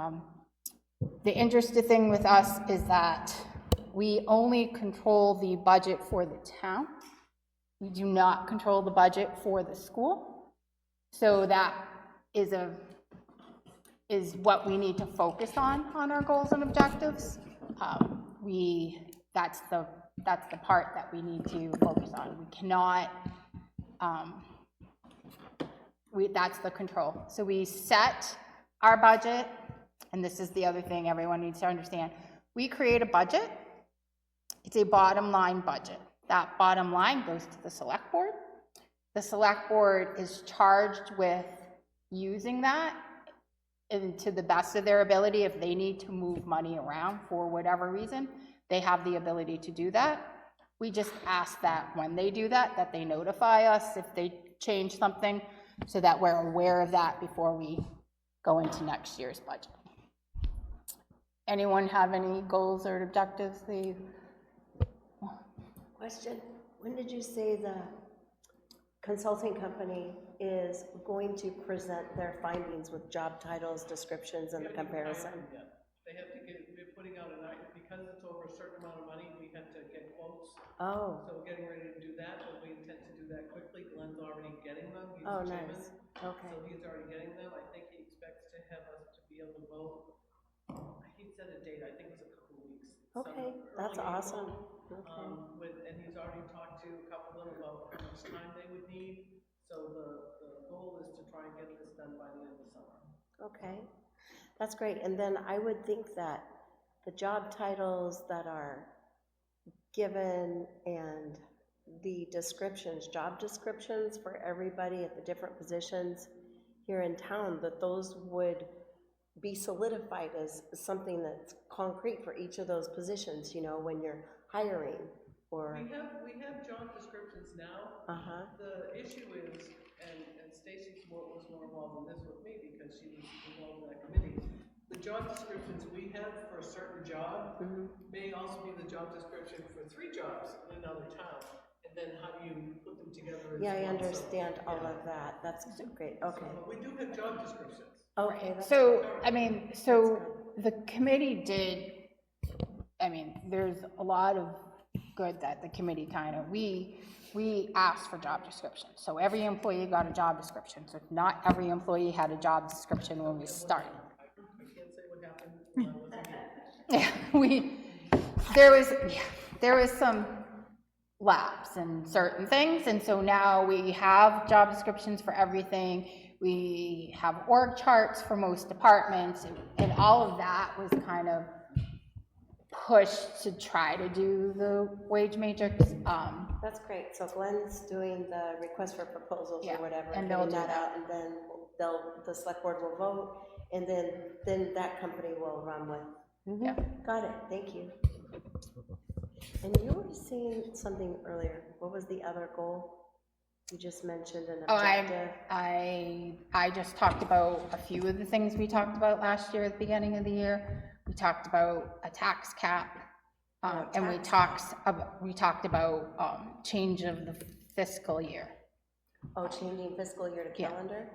The interesting thing with us is that we only control the budget for the town. We do not control the budget for the school. So that is what we need to focus on our goals and objectives. We that's the part that we need to focus on. We cannot, that's the control. So we set our budget, and this is the other thing everyone needs to understand. We create a budget. It's a bottom line budget. That bottom line goes to the select board. The select board is charged with using that and to the best of their ability. If they need to move money around for whatever reason, they have the ability to do that. We just ask that when they do that, that they notify us if they change something, so that we're aware of that before we go into next year's budget. Anyone have any goals or objectives they? Question, when did you say the consulting company is going to present their findings with job titles, descriptions, and the comparison? They have to get, we're putting out because it's over a certain amount of money, we have to get quotes. Oh, So we're getting ready to do that, but we intend to do that quickly. Glenn's already getting them. He's oh, the chairman. nice, okay. So he's already getting them. I think he expects to have us to be able to vote. He said a date, I think it's a couple of weeks. Okay, Early that's April. awesome. Okay. And he's already talked to a couple of them about how much time they would need. So the goal is to try and get this done by the end of the summer. Okay, that's great. And then I would think that the job titles that are given and the descriptions, job descriptions for everybody at the different positions here in town, that those would be solidified as something that's concrete for each of those positions, you know, when you're hiring or. We have job descriptions now. Uh-huh. The issue is, and Stacy was more involved in this with me because she was involved in that committee. The job descriptions we have for a certain job may also be the job description for 3 jobs in another town. And then how do you put them together? Yeah, I understand all of that. That's great, okay. But we do have job descriptions. Okay, that's So, I mean, so the committee did, I mean, there's a lot of good that the committee kind of, we asked for job descriptions. So every employee got a job description. So not every employee had a job description when we started. I can't say what happened when I wasn't here. There was some lapse in certain things, and so now we have job descriptions for everything. We have org charts for most departments, and all of that was kind of pushed to try to do the wage matrix. That's great. So Glenn's doing the request for proposals Yeah, or whatever, and and they'll getting do that out, and then the select board will vote, and then that company will run with. Yeah. Got it, thank you. And you were saying something earlier. What was the other goal? You just mentioned an objective. I just talked about a few of the things we talked about last year at the beginning of the year. We talked about a tax cap, and we talked about change of the fiscal year. Oh, changing fiscal year to Yeah. calendar?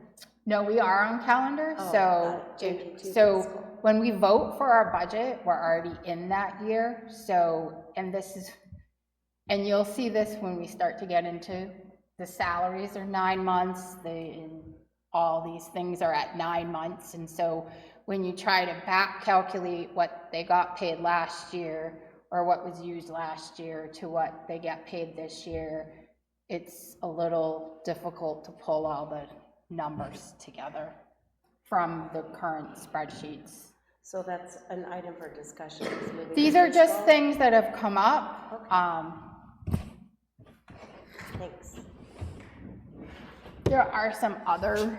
No, we are on calendar, Oh, so, got it. Changing to so fiscal. when we vote for our budget, we're already in that year, so, and you'll see this when we start to get into, the salaries are 9 months, and all these things are at 9 months, and so when you try to back calculate what they got paid last year, or what was used last year to what they get paid this year, it's a little difficult to pull all the numbers together from the current spreadsheets. So that's an item for discussion. These are just things that have come up. Okay. Thanks. There are some other,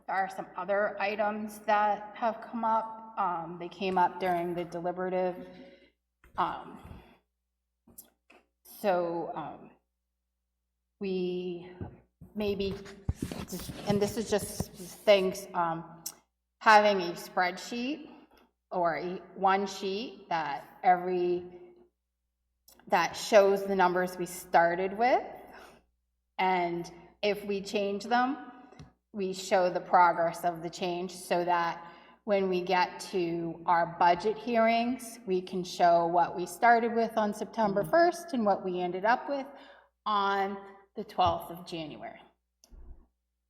there are some other items that have come up. They came up during the deliberative. We maybe, and this is just things, having a spreadsheet or one sheet that shows the numbers we started with, and if we change them, we show the progress of the change, so that when we get to our budget hearings, we can show what we started with on September 1st and what we ended up with on the 12th of January.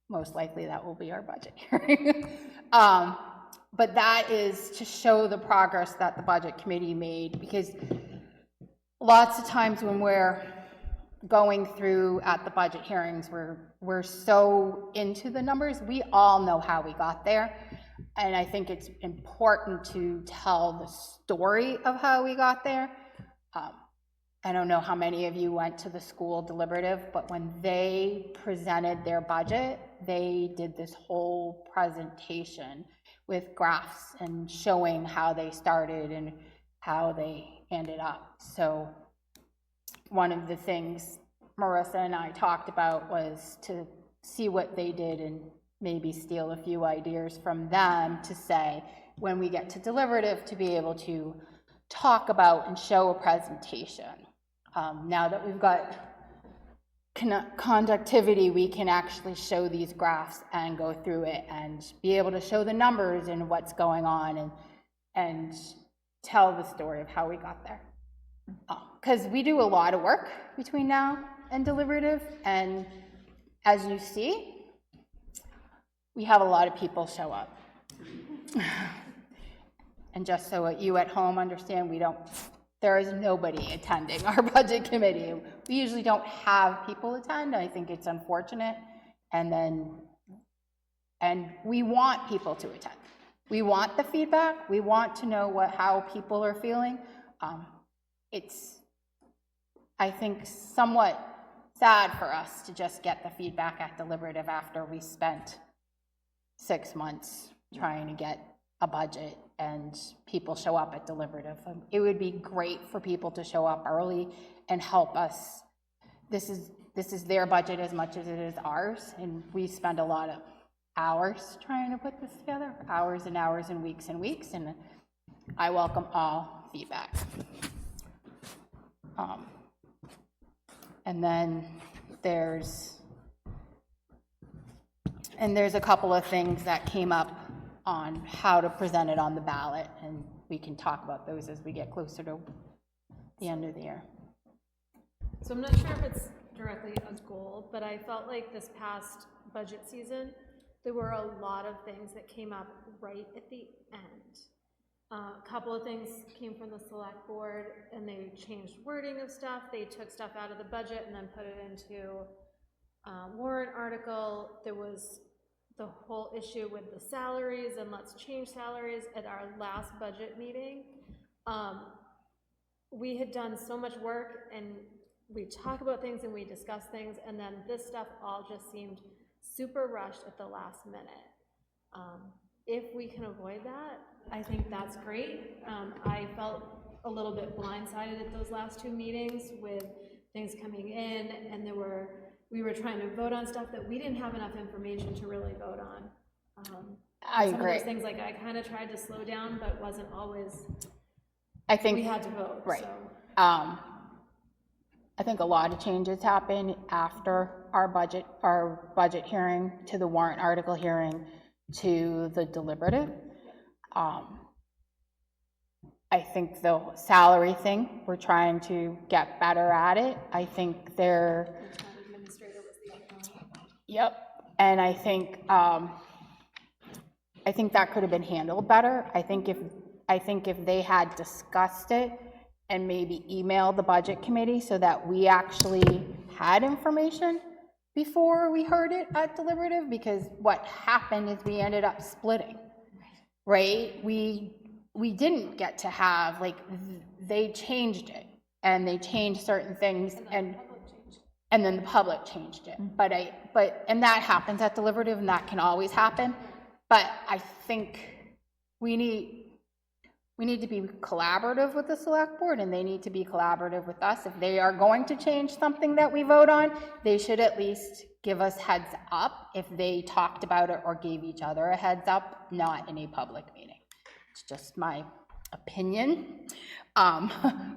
most likely that will be our budget hearing. But that is to show the progress that the budget committee made, because lots of times when we're going through at the budget hearings, we're so into the numbers, we all know how we got there. And I think it's important to tell the story of how we got there. I don't know how many of you went to the school deliberative, but when they presented their budget, they did this whole presentation with graphs and showing how they started and how they ended up. So one of the things Marissa and I talked about was to see what they did and maybe steal a few ideas from them to say, when we get to deliberative, to be able to talk about and show a presentation. Now that we've got conductivity, we can actually show these graphs and go through it and be able to show the numbers and what's going on and tell the story of how we got there. Because we do a lot of work between now and deliberative, and as you see, we have a lot of people show up. And just so you at home understand, there is nobody attending our budget committee. We usually don't have people attend. I think it's unfortunate. And we want people to attend. We want the feedback. We want to know how people are feeling. It's, I think, somewhat sad for us to just get the feedback at deliberative after we spent 6 months trying to get a budget and people show up at deliberative. It would be great for people to show up early and help us. This is their budget as much as it is ours, and we spend a lot of hours trying to put this together, hours and hours and weeks, and I welcome all feedback. And then there's a couple of things that came up on how to present it on the ballot, and we can talk about those as we get closer to the end of the year. So I'm not sure if it's directly a goal, but I felt like this past budget season, there were a lot of things that came up right at the end. A couple of things came from the select board, and they changed wording of stuff. They took stuff out of the budget and then put it into warrant article. There was the whole issue with the salaries and let's change salaries at our last budget meeting. We had done so much work and we talk about things and we discuss things, and then this stuff all just seemed super rushed at the last minute. If we can avoid that, I think that's great. I felt a little bit blindsided at those last 2 meetings with things coming in, and we were trying to vote on stuff that we didn't have enough information to really vote on. I agree. Some of those things, like, I kind of tried to slow down, but wasn't always, I think we had to vote. right. So. I think a lot of changes happened after our budget hearing to the warrant article hearing to the deliberative. I think the salary thing, we're trying to get better at it. I think yep, and I think that could have been handled better. I think if they had discussed it and maybe emailed the budget committee so that we actually had information before we heard it at deliberative, because what happened is we ended up splitting, right? We didn't get to have, like, they changed it, and they changed certain things, and then the public changed it. And that happens at deliberative, and that can always happen. But I think we need to be collaborative with the select board, and they need to be collaborative with us. If they are going to change something that we vote on, they should at least give us heads up if they talked about it or gave each other a heads up, not in a public meeting. It's just my opinion,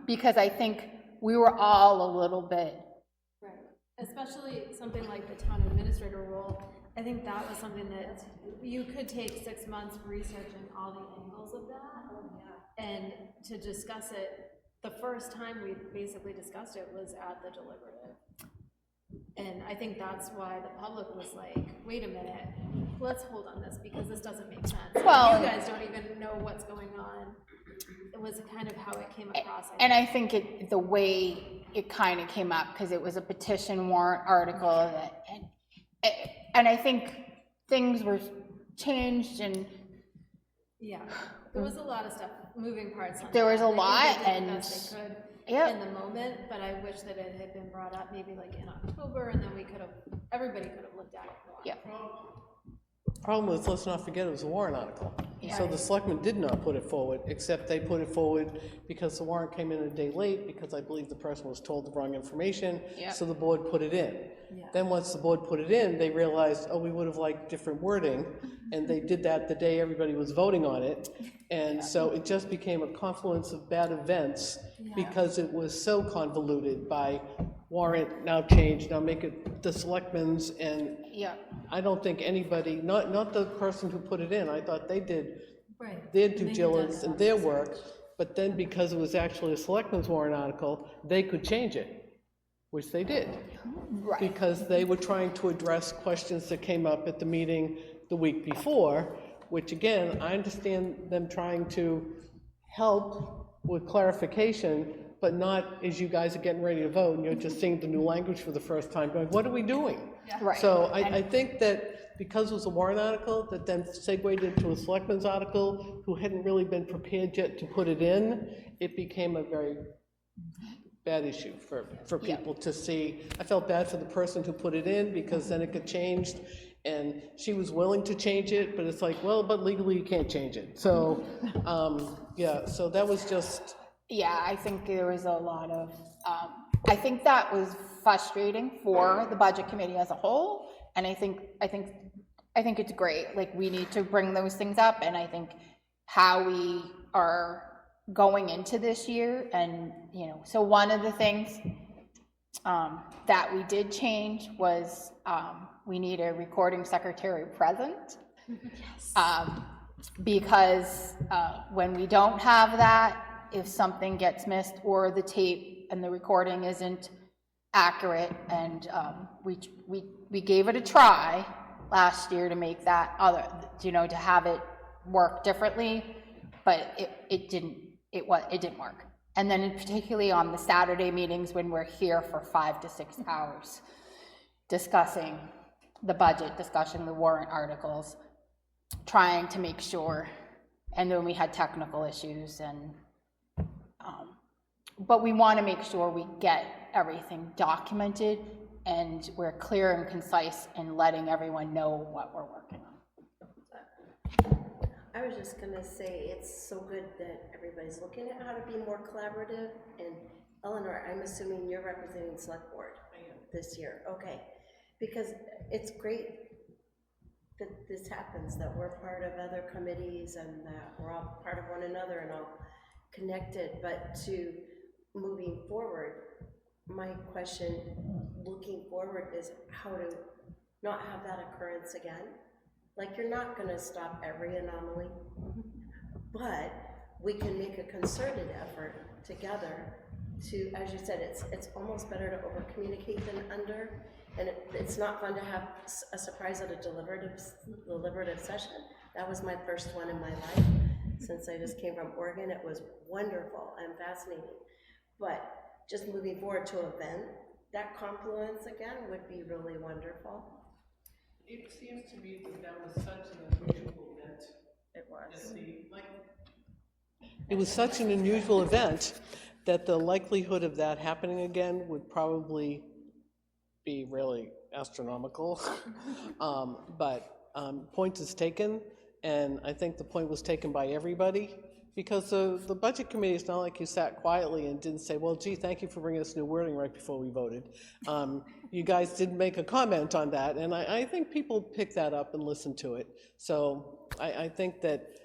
because I think we were all a little bit. Right, especially something like the town administrator role. I think that was something that you could take 6 months researching all the angles of that. And to discuss it, the first time we basically discussed it was at the deliberative. And I think that's why the public was like, wait a minute, let's hold on this because this doesn't make sense. Well, you guys don't even know what's going on. It was kind of how it came across. And I think the way it kind of came up, because it was a petition warrant article, and I think things were changed and Yeah, there was a lot of stuff, moving parts. On there was that. a I think lot, they did the and best they could yeah. in the moment, but I wish that it had been brought up maybe like in October, and then everybody could have looked at it. Yeah. Problem is, let's not forget, it was a warrant article. Yeah. So the selectmen did not put it forward, except they put it forward because the warrant came in a day late, because I believe the person was told the wrong information, Yeah. so the board put it in. Yeah. Then once the board put it in, they realized, oh, we would have liked different wording, and they did that the day everybody was voting on it. And so it just became a confluence of bad events, because it was so convoluted by warrant, now change, now make it the selectmen's, and Yeah. I don't think anybody, not the person who put it in, I thought they did Right. their They due had diligence done and their work, but then because it was actually a selectmen's warrant article, they could change it, which they did. Right. Because they were trying to address questions that came up at the meeting the week before, which again, I understand them trying to help with clarification, but not as you guys are getting ready to vote and you're just seeing the new language for the first time, going, what are we doing? Right. So I think that because it was a warrant article that then segued into a selectmen's article who hadn't really been prepared yet to put it in, it became a very bad issue for people to see. I felt bad for the person who put it in, because then it got changed, and she was willing to change it, but it's like, well, but legally you can't change it. So, yeah, so that was just, Yeah, I think there was a lot of, I think that was frustrating for the budget committee as a whole, and I think it's great, like, we need to bring those things up, and I think how we are going into this year, and, you know, so one of the things that we did change was, we need a recording secretary present. Yes. Because when we don't have that, if something gets missed or the tape and the recording isn't accurate, and we gave it a try last year to make that to have it work differently, but it didn't work. And then particularly on the Saturday meetings when we're here for 5 to 6 hours discussing the budget, discussing the warrant articles, trying to make sure, and then we had technical issues, and but we want to make sure we get everything documented and we're clear and concise in letting everyone know what we're working on. I was just gonna say, it's so good that everybody's looking at how to be more collaborative, and Eleanor, I'm assuming you're representing select board this year, okay? Because it's great that this happens, that we're part of other committees and that we're all part of one another and all connected, but to moving forward, my question looking forward is how to not have that occurrence again. Like, you're not gonna stop every anomaly, but we can make a concerted effort together to, as you said, it's almost better to over-communicate than under, and it's not fun to have a surprise at a deliberative session. That was my first one in my life. Since I just came from Oregon, it was wonderful and fascinating. But just moving forward to event, that confluence again would be really wonderful. It seems to me that was such an unusual event. It was. it was such an unusual event that the likelihood of that happening again would probably be really astronomical. But point is taken, and I think the point was taken by everybody, because the budget committee is not like you sat quietly and didn't say, well, gee, thank you for bringing us new wording right before we voted. You guys did make a comment on that, and I think people picked that up and listened to it. So I think that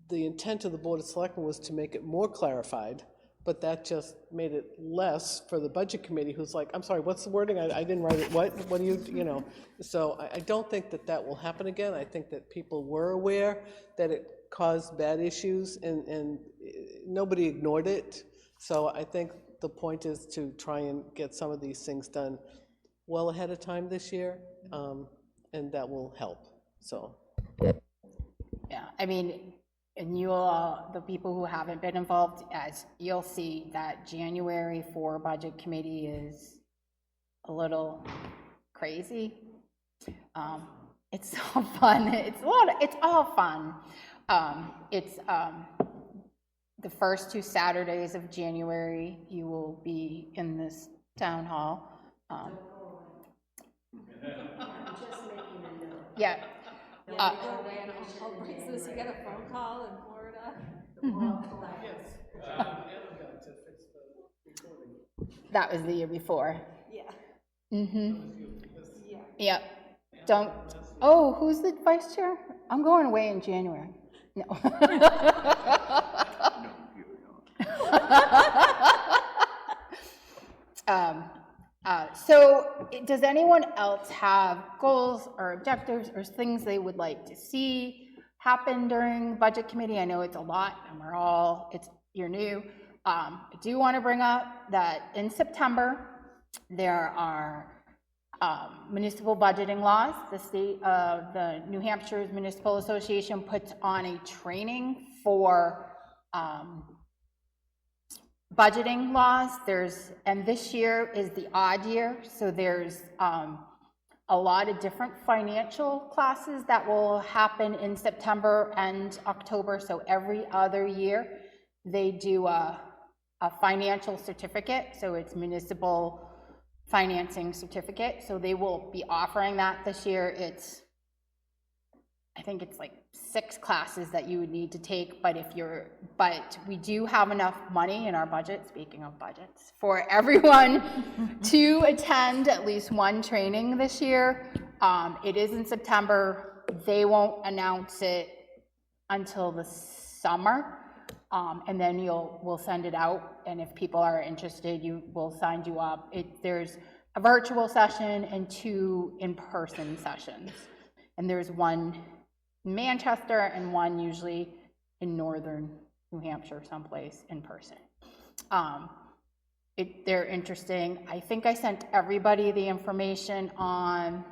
the intent of the Board of Selectmen was to make it more clarified, but that just made it less for the budget committee, who's like, I'm sorry, what's the wording? I didn't write it. What do you. So I don't think that will happen again. I think that people were aware that it caused bad issues, and nobody ignored it. So I think the point is to try and get some of these things done well ahead of time this year, and that will help, so. Yeah, I mean, and you all, the people who haven't been involved, as you'll see, that January for Budget Committee is a little crazy. It's so fun. It's all fun. It's the first 2 Saturdays of January, you will be in this town hall. Yeah. They go away and all places, you get a phone call in Florida. Yes, Amazon to fix the recording. That was the year before. Yeah. Mm-hmm. Yeah. Yep. Don't, oh, who's the vice chair? I'm going away in January. No. So does anyone else have goals or objectives or things they would like to see happen during budget committee? I know it's a lot and you're new. I do want to bring up that in September, there are municipal budgeting laws. The state of the New Hampshire's Municipal Association puts on a training for budgeting laws. And this year is the odd year, so there's a lot of different financial classes that will happen in September and October. So every other year, they do a financial certificate, so it's municipal financing certificate. So they will be offering that this year. I think it's like 6 classes that you would need to take, but we do have enough money in our budget, speaking of budgets, for everyone to attend at least one training this year. It is in September. They won't announce it until the summer, and then we'll send it out, and if people are interested, we'll sign you up. There's a virtual session and 2 in-person sessions, and there's one in Manchester and one usually in northern New Hampshire, someplace in person. They're interesting. I think I sent everybody the information on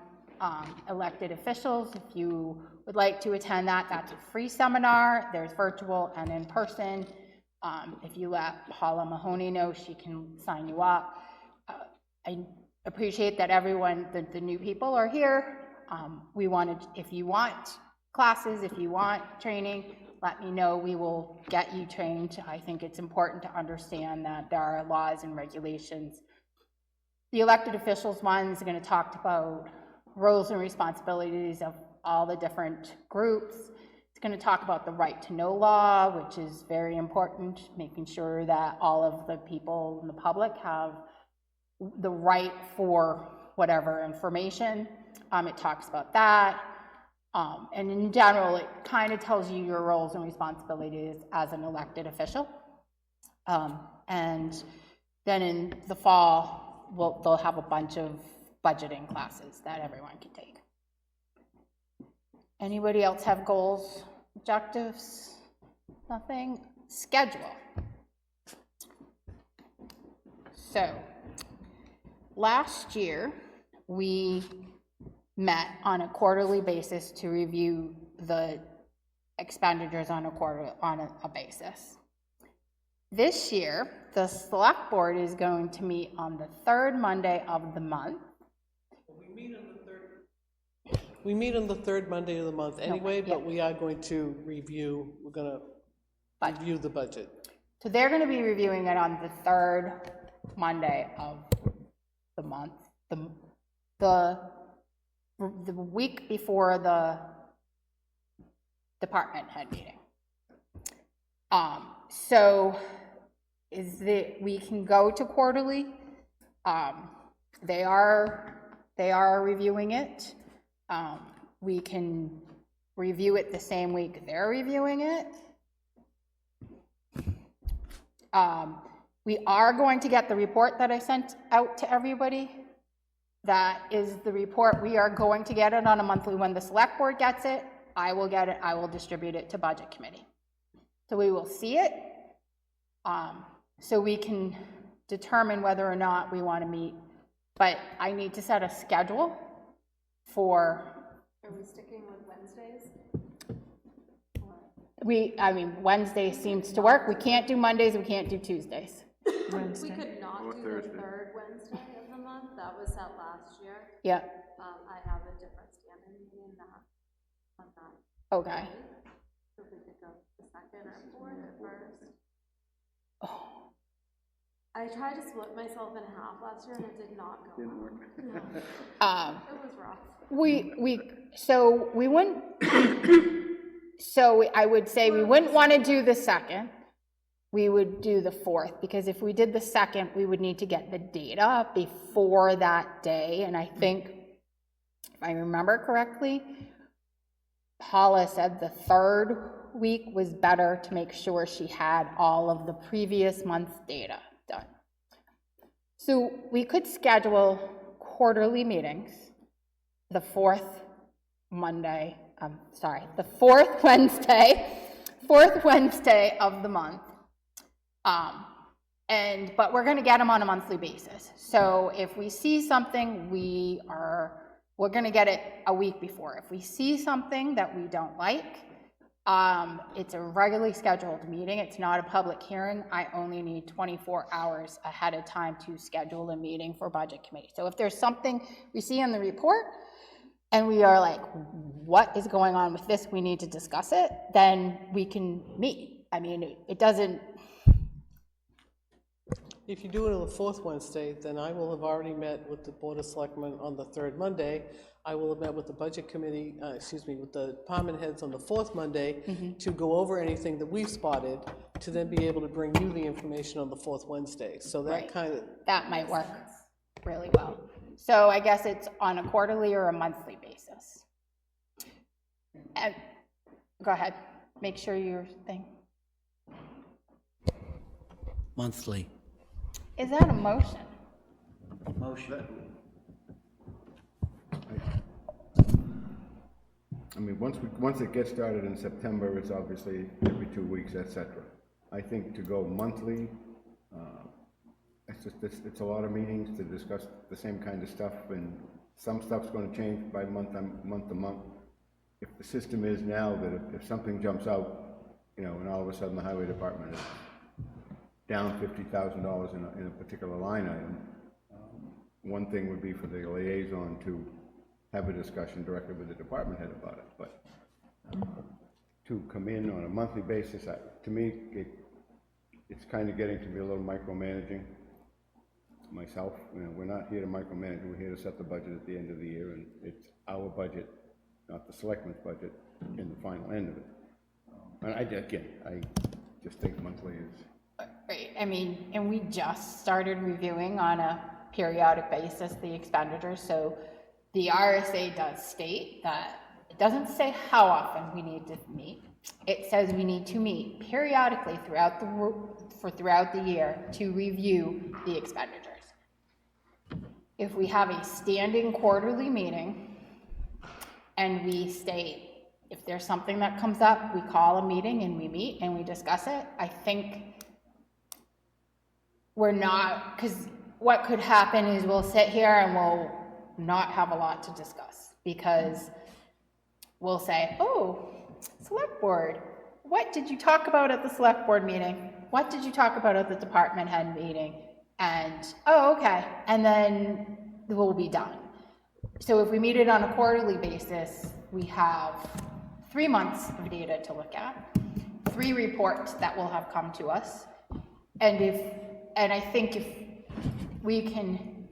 elected officials. If you would like to attend that, that's a free seminar. There's virtual and in person. If you let Paula Mahoney know, she can sign you up. I appreciate that everyone, the new people are here. If you want classes, if you want training, let me know. We will get you trained. I think it's important to understand that there are laws and regulations. The elected officials one is going to talk about roles and responsibilities of all the different groups. It's going to talk about the right to know law, which is very important, making sure that all of the people in the public have the right for whatever information. It talks about that. And in general, it kind of tells you your roles and responsibilities as an elected official. And then in the fall, they'll have a bunch of budgeting classes that everyone can take. Anybody else have goals, objectives? Nothing? Schedule. So, last year, we met on a quarterly basis to review the expenditures on a basis. This year, the select board is going to meet on the 3rd Monday of the month. We meet on the 3rd Monday of the month anyway, but we are going to review, review the budget. So they're going to be reviewing it on the 3rd Monday of the month, the week before the department head meeting. So we can go to quarterly. They are reviewing it. We can review it the same week they're reviewing it. We are going to get the report that I sent out to everybody. That is the report. We are going to get it on a monthly. When the select board gets it, I will get it. I will distribute it to budget committee. So we will see it. So we can determine whether or not we want to meet but I need to set a schedule for, Are we sticking with Wednesdays? I mean, Wednesday seems to work. We can't do Mondays, we can't do Tuesdays. We could not do the third Wednesday of the month, that was set last year. Yeah, I have a different standing meeting that, on that. okay. So if we could go the second or fourth or first. I tried to split myself in half last year and it did not go well. No, it was rough. So we wouldn't, so I would say we wouldn't want to do the second. We would do the fourth, because if we did the second, we would need to get the data before that day. And I think, if I remember correctly, Paula said the third week was better to make sure she had all of the previous month's data done. So we could schedule quarterly meetings, the fourth Wednesday of the month. But we're gonna get them on a monthly basis. So if we see something, we're gonna get it a week before. If we see something that we don't like, it's a regularly scheduled meeting. It's not a public hearing. I only need 24 hours ahead of time to schedule a meeting for budget committee. So if there's something we see in the report and we are like, what is going on with this? We need to discuss it, then we can meet. I mean, it doesn't. If you do it on the fourth Wednesday, then I will have already met with the Board of Selectmen on the third Monday. I will have met with the Budget Committee, with the department heads on the fourth Monday to go over anything that we've spotted, to then be able to bring you the information on the fourth Wednesday. So that Right. That might work really well. So I guess it's on a quarterly or a monthly basis. And, go ahead, make sure your thing. Monthly. Is that a motion? Motion. I mean, once it gets started in September, it's obviously every 2 weeks, et cetera. I think to go monthly, it's a lot of meetings to discuss the same kind of stuff, and some stuff's gonna change by month to month. If the system is now that if something jumps out, and all of a sudden the highway department is down $50,000 in a particular line item, one thing would be for the liaison to have a discussion directly with the department head about it, but to come in on a monthly basis, to me, it's kind of getting to be a little micromanaging myself. We're not here to micromanage, we're here to set the budget at the end of the year, and it's our budget, not the selectmen's budget, in the final end of it. And I just think monthly is... Right, I mean, and we just started reviewing on a periodic basis the expenditures, so the RSA does state that, it doesn't say how often we need to meet. It says we need to meet periodically throughout the year to review the expenditures. If we have a standing quarterly meeting and we state, if there's something that comes up, we call a meeting and we meet and we discuss it, I think we're not, because what could happen is we'll sit here and we'll not have a lot to discuss, because we'll say, oh, select board, what did you talk about at the select board meeting? What did you talk about at the department head meeting? And, oh, okay, and then we'll be done. So if we meet it on a quarterly basis, we have 3 months of data to look at, 3 reports that will have come to us, and I think if we can,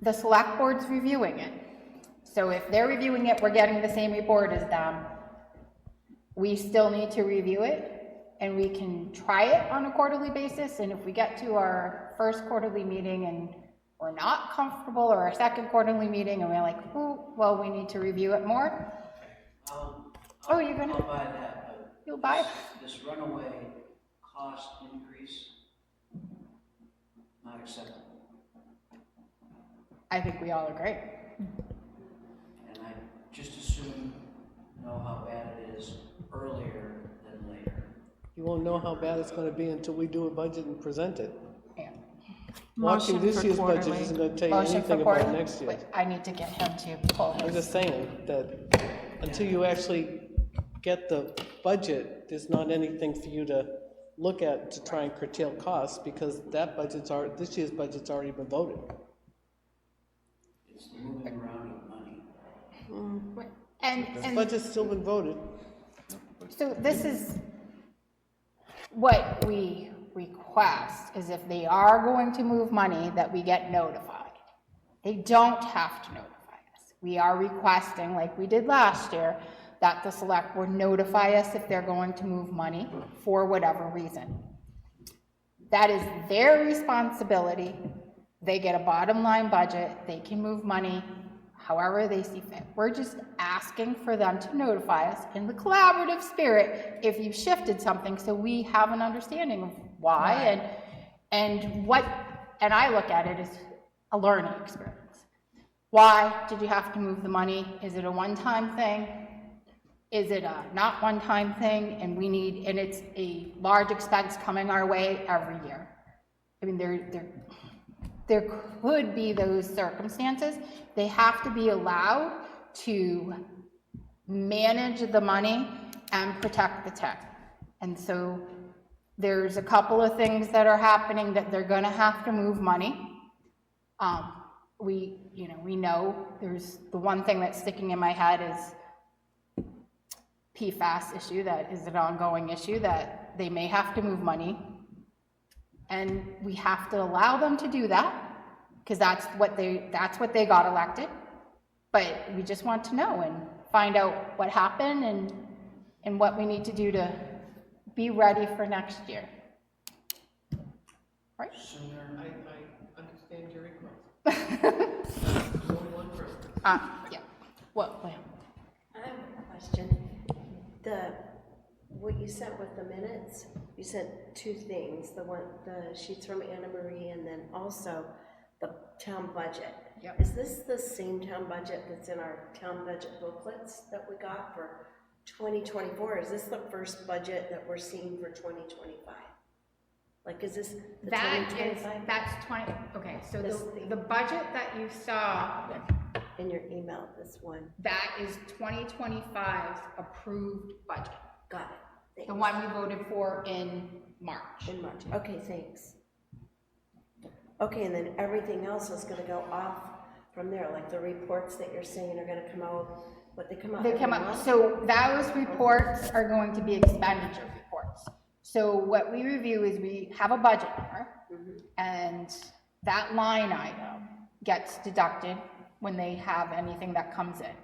the select board's reviewing it. So if they're reviewing it, we're getting the same report as them. We still need to review it, and we can try it on a quarterly basis, and if we get to our first quarterly meeting and we're not comfortable, or our second quarterly meeting and we're like, oh, well, we need to review it more. I'll buy that, but You'll buy it? this runaway cost increase, not acceptable. I think we all agree. And I just assume know how bad it is earlier than later. You won't know how bad it's gonna be until we do a budget and present it. Yeah. Watching Motion this for year's budget quarterly. isn't gonna tell you Motion for anything about quarterly? next year. Wait, I need to get him to pull I'm his. just saying that until you actually get the budget, there's not anything for you to look at to try and curtail costs, because that this year's budget's already been voted. It's moving around with money. The budget's still been voted. So this is what we request, is if they are going to move money, that we get notified. They don't have to notify us. We are requesting, like we did last year, that the select board notify us if they're going to move money for whatever reason. That is their responsibility. They get a bottom line budget. They can move money however they see fit. We're just asking for them to notify us in the collaborative spirit if you've shifted something, so we have an understanding of why and what, and I look at it as a learning experience. Why did you have to move the money? Is it a one-time thing? Is it a not one-time thing? And it's a large expense coming our way every year. I mean, there could be those circumstances. They have to be allowed to manage the money and protect the town. And so there's a couple of things that are happening that they're gonna have to move money. We know there's the one thing that's sticking in my head is PFAS issue. That is an ongoing issue that they may have to move money. And we have to allow them to do that, because that's what they got elected. But we just want to know and find out what happened and what we need to do to be ready for next year. Right? I understand your request. There's only one person. Yeah. Well, I have a question. What you sent with the minutes, you sent two things, the sheets from Anna Marie, and then also the town budget. Yep. Is this the same town budget that's in our town budget booklets that we got for 2024? Is this the first budget that we're seeing for 2025? Like, is this the 2025? that's 20, okay, so This the budget that you saw, In your email, this one. that is 2025's approved budget. Got it. Thanks. The one we voted for in March. In March. Okay, thanks. Okay, and then everything else is gonna go off from there, like the reports that you're saying are gonna come out, they come out They every come up, month? so those reports are going to be expenditure reports. So what we review is we have a budget number, and that line item gets deducted when they have anything that comes in.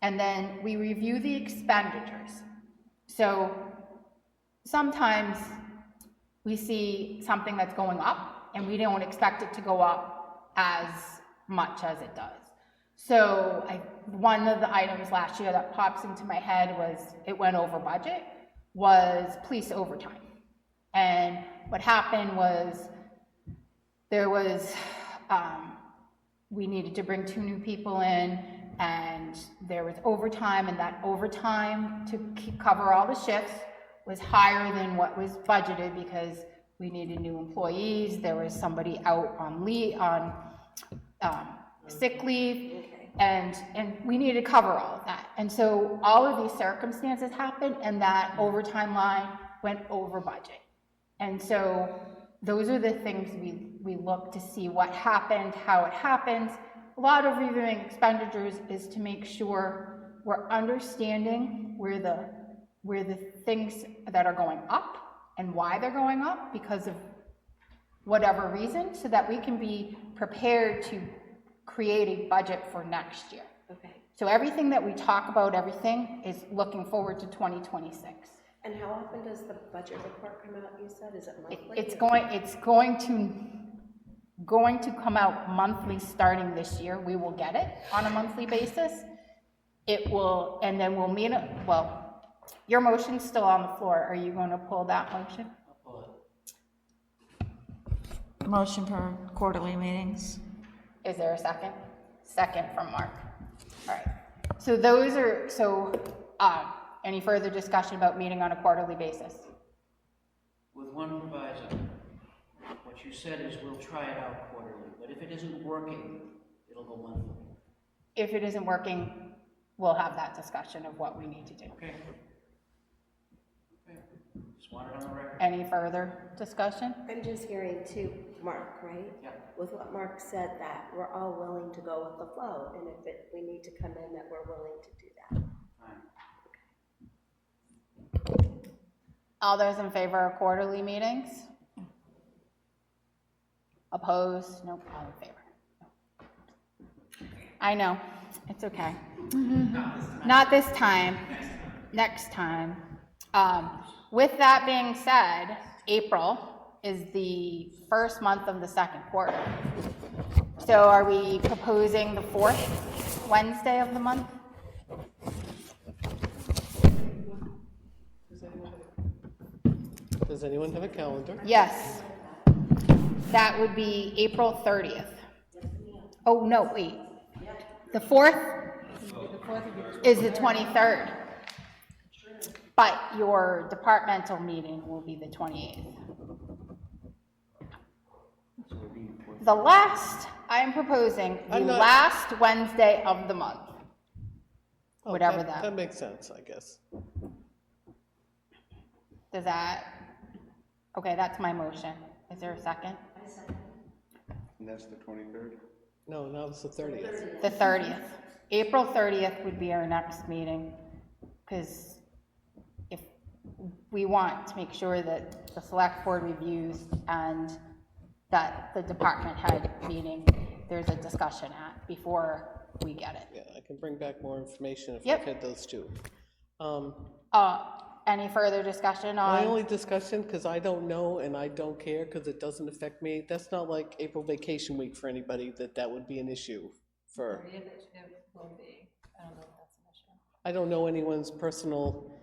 And then we review the expenditures. So sometimes we see something that's going up, and we don't expect it to go up as much as it does. So one of the items last year that pops into my head was, it went over budget, was police overtime. And what happened was, there was, we needed to bring 2 new people in, and there was overtime, and that overtime to cover all the shifts was higher than what was budgeted, because we needed new employees, there was somebody out on sick leave, and we needed to cover all of that. And so all of these circumstances happened, and that overtime line went over budget. And so those are the things we look to see what happened, how it happens. A lot of reviewing expenditures is to make sure we're understanding where the things that are going up and why they're going up because of whatever reason, so that we can be prepared to create a budget for next year. Okay. So everything that we talk about, everything is looking forward to 2026. And how often does the budget report come out, you said? Is it monthly? It's going to come out monthly starting this year. We will get it on a monthly basis. It will, and then we'll meet, well, your motion's still on the floor. Are you going to pull that motion? I'll pull it. Motion for quarterly meetings. Is there a second? Second from Mark. All right. So those are, any further discussion about meeting on a quarterly basis? With one proviso, what you said is we'll try it out quarterly, but if it isn't working, it'll go monthly. If it isn't working, we'll have that discussion of what we need to do. Okay. Okay. Just want it on the record. Any further discussion? I'm just hearing too, Mark, right? Yeah. With what Mark said, that we're all willing to go with the flow, and if we need to come in, that we're willing to do that. All those in favor of quarterly meetings? Opposed? Nope, all in favor. I know, it's okay. Not this time, next time. With that being said, April is the first month of the second quarter. So are we proposing the 4th Wednesday of the month? Does anyone have a calendar? Yes. That would be April 30th. Oh, no, wait. The 4th is the 23rd. But your departmental meeting will be the 28th. The last, I'm proposing the I'm not- last Wednesday of the month. Oh, Whatever That that, makes sense, I guess. does that, okay, that's my motion. Is there a second? And that's the 23rd? No, now it's the 30th. The 30th. April 30th would be our next meeting, because if we want to make sure that the select board reviews and that the department head meeting, there's a discussion at before we get it. Yeah, I can bring back more information if I Yep. get those two. Any further discussion My on? only discussion, because I don't know and I don't care because it doesn't affect me, that's not like April vacation week for anybody, that would be an issue for. It will be. I don't know if that's an issue. I don't know anyone's personal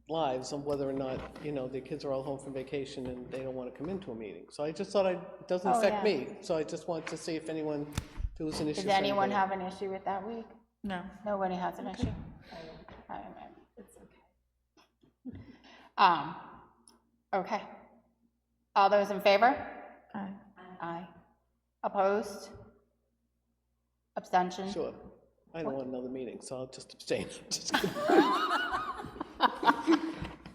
lives on whether or not, their kids are all home from vacation and they don't want to come into a meeting. So I just thought it doesn't Oh, affect yeah. me. So I just wanted to see if there was an issue. Does for anyone anybody. have an issue with that week? No. Nobody has an issue? It's okay. Okay. All those in favor? Aye. Aye. Opposed? Abstention? Sure. I don't want another meeting, so I'll just abstain. Just kidding.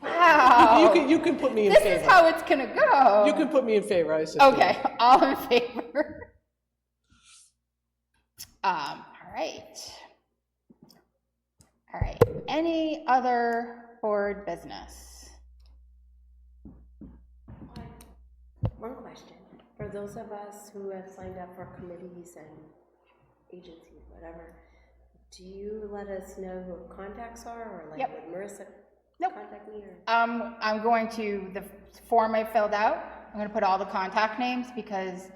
Wow. You can put me in This favor. is how it's gonna go. You can put me in favor, I said. Okay, all in favor? All right. All right, any other board business? One question, for those of us who have signed up for committees and agencies, whatever, do you let us know who contacts are, or like Yep. would Marissa Nope. contact me, or? I'm going to, the form I filled out, I'm gonna put all the contact names because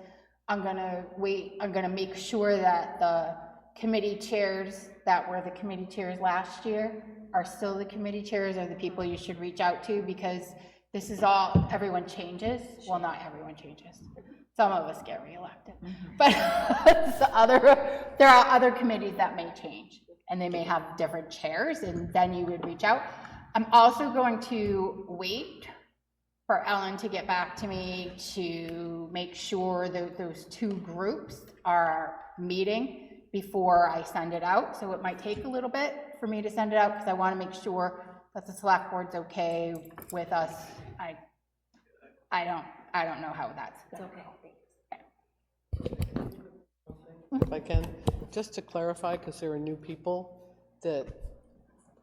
I'm gonna make sure that the committee chairs that were the committee chairs last year are still the committee chairs, or the people you should reach out to, because this is all, everyone changes, well, not everyone changes. Some of us get reelected, but there are other committees that may change, and they may have different chairs, and then you would reach out. I'm also going to wait for Ellen to get back to me to make sure that those two groups are meeting before I send it out. So it might take a little bit for me to send it out, because I want to make sure that the select board's okay with us. I don't know how that's It's going. okay, thanks. If I can, just to clarify, because there are new people, that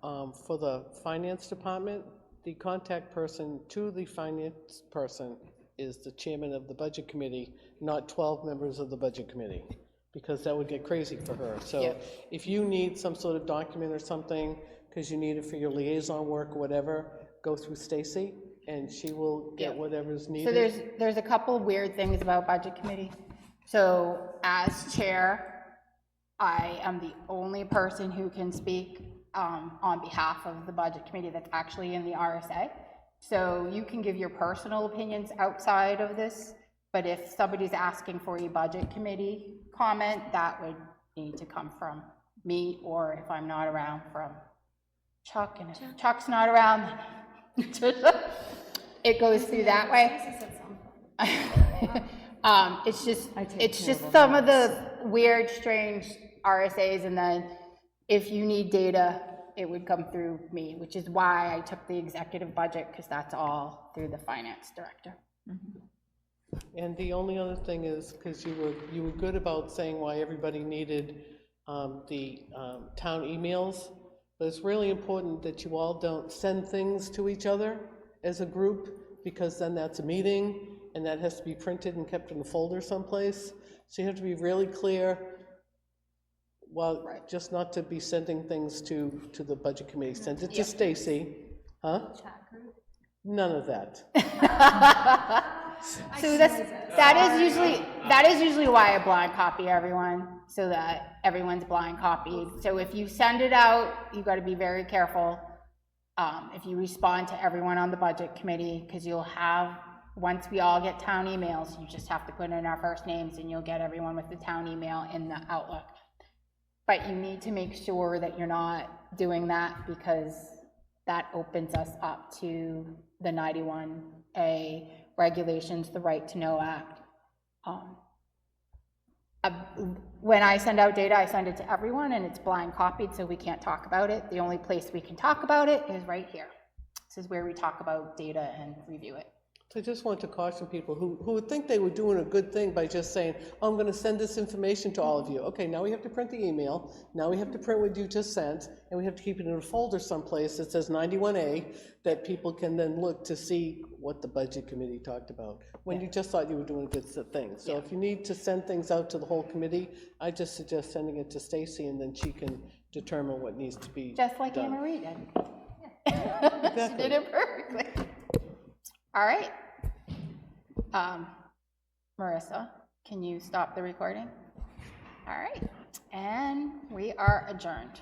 for the finance department, the contact person to the finance person is the chairman of the budget committee, not 12 members of the budget committee, because that would get crazy for her. So Yep. if you need some sort of document or something, because you need it for your liaison work or whatever, go through Stacy, and she will get Yep. whatever's So needed. there's a couple of weird things about budget committee. So as chair, I am the only person who can speak on behalf of the budget committee that's actually in the RSA. So you can give your personal opinions outside of this, but if somebody's asking for a budget committee comment, that would need to come from me, or if I'm not around, from Chuck, and if Chuck's not around, then it goes through that way. Lisa said something. It's just some of the weird, strange RSAs, and then if you need data, it would come through me, which is why I took the executive budget, because that's all through the finance director. And the only other thing is, because you were good about saying why everybody needed the town emails, but it's really important that you all don't send things to each other as a group, because then that's a meeting, and that has to be printed and kept in a folder someplace. So you have to be really clear, well, just not to be sending things to the budget committee. Send it to Stacy. Huh? None of that. So that is usually why I blind copy everyone, so that everyone's blind copied. So if you send it out, you got to be very careful. If you respond to everyone on the budget committee, because you'll have, once we all get town emails, you just have to put in our first names and you'll get everyone with the town email in the Outlook. But you need to make sure that you're not doing that, because that opens us up to the 91A regulations, the Right to Know Act. When I send out data, I send it to everyone, and it's blind copied, so we can't talk about it. The only place we can talk about it is right here. This is where we talk about data and review it. So I just want to caution people who would think they were doing a good thing by just saying, oh, I'm going to send this information to all of you. Okay, now we have to print the email, now we have to print what you just sent, and we have to keep it in a folder someplace that says 91A, that people can then look to see what the budget committee talked about, when you just thought you were doing a good thing. So if you need to send things out to the whole committee, I just suggest sending it to Stacy, and then she can determine what needs to be Just like done. Anne Marie did. Exactly. She did it perfectly. All right. Marissa, can you stop the recording? All right, and we are adjourned.